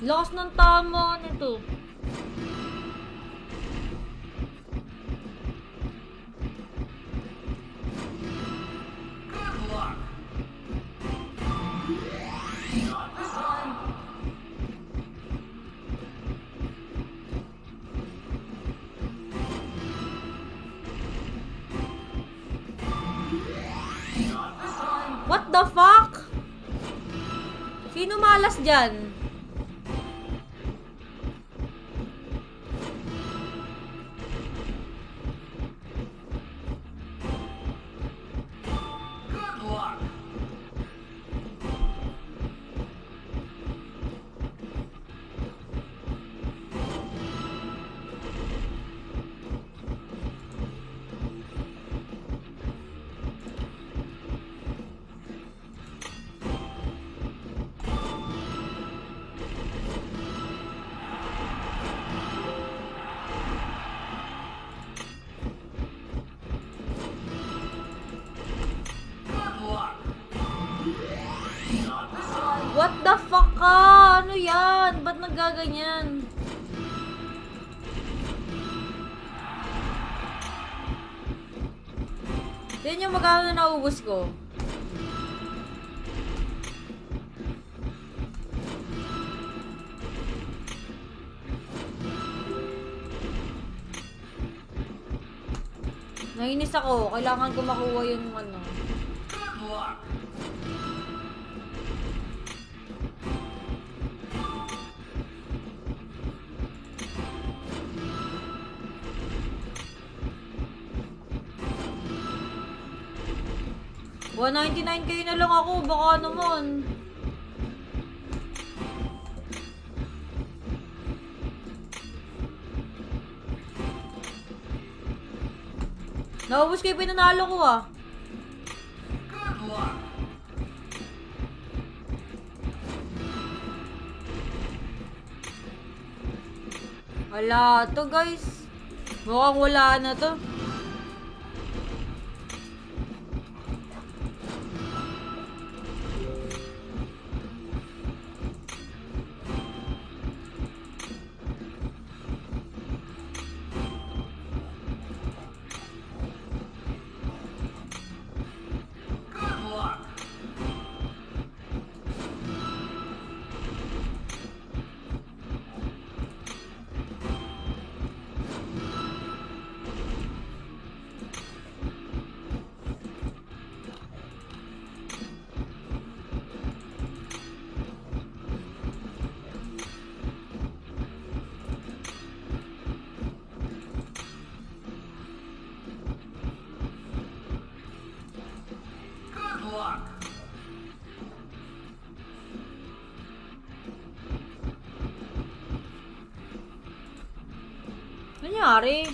Lakas ng tama nito. Good luck. Not this time. Not this time. What the fuck? Sino malas dyan? Good luck. Good luck. Not this time. What the fuck ka? Ano yan? Ba't nagaganyan? Yan yung magkano na naubos ko. Nainis ako. Kailangan ko makuha yung ano. Good luck. $199k na lang ako. Baka naman. Naubos ko yung pinanalo ko ah. Good luck. Wala to guys. Mukhang wala na to. Good luck. Good luck. Ano nangyari?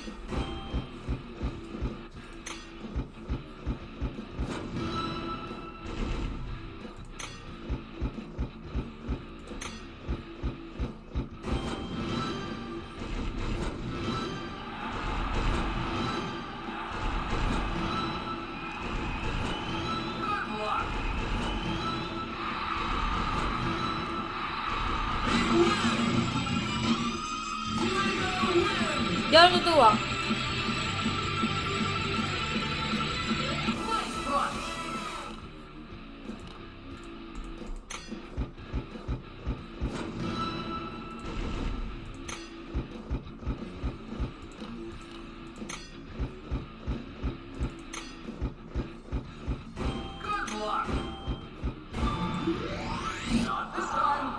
Good luck. Di ako natutuwa. Nice punch. Good luck. Not this time.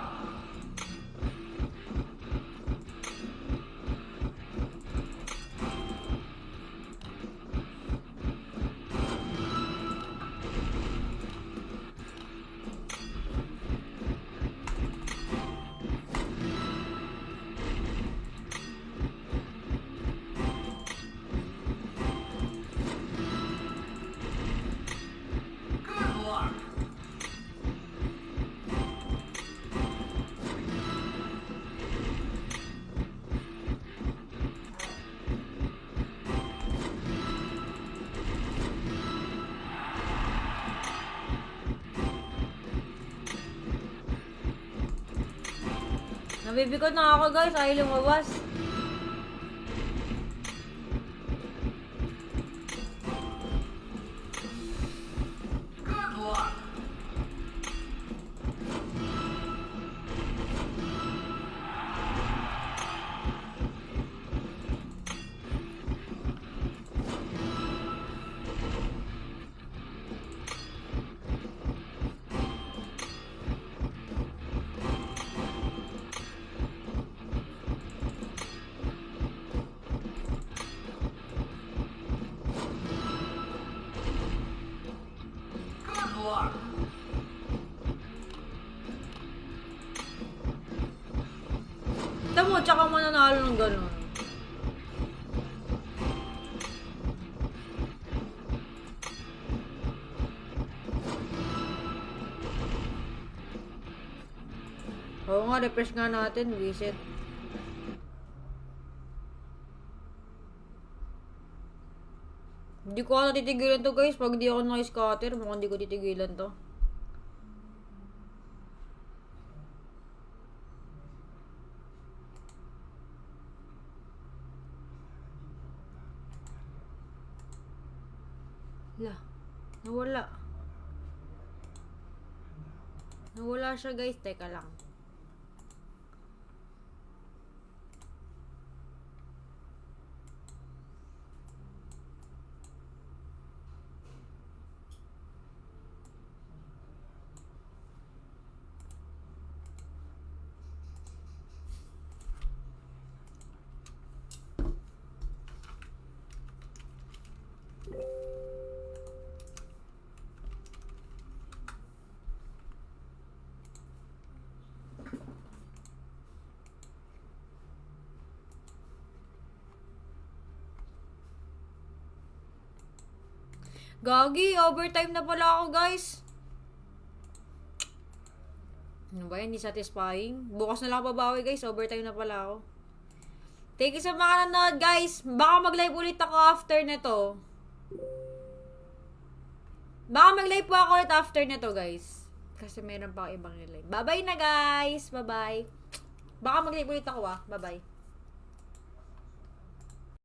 Good luck. Nabibigod na ako guys, ayaw lumabas. Good luck. Good luck. Tamo, tsaka mananalo ng ganun. Oo nga, refresh nga natin, visit. Hindi ko ata titigilan to guys, pag di ako naka-scatter, mukhang hindi ko titigilan to. Hala, nawala. Nawala siya guys, teka lang. Gagi, overtime na pala ako, guys. Ano ba yan? Hindi satisfying. Bukas na lang ako babawi, guys. Overtime na pala ako. Thank you sa mga nanonood, guys. Baka mag-live ulit ako after nito. Baka mag-live po ako ulit after nito, guys. Kasi meron pa ako ibang live. Bye-bye na, guys. Bye-bye. Baka mag-live ulit ako, ah. Bye-bye.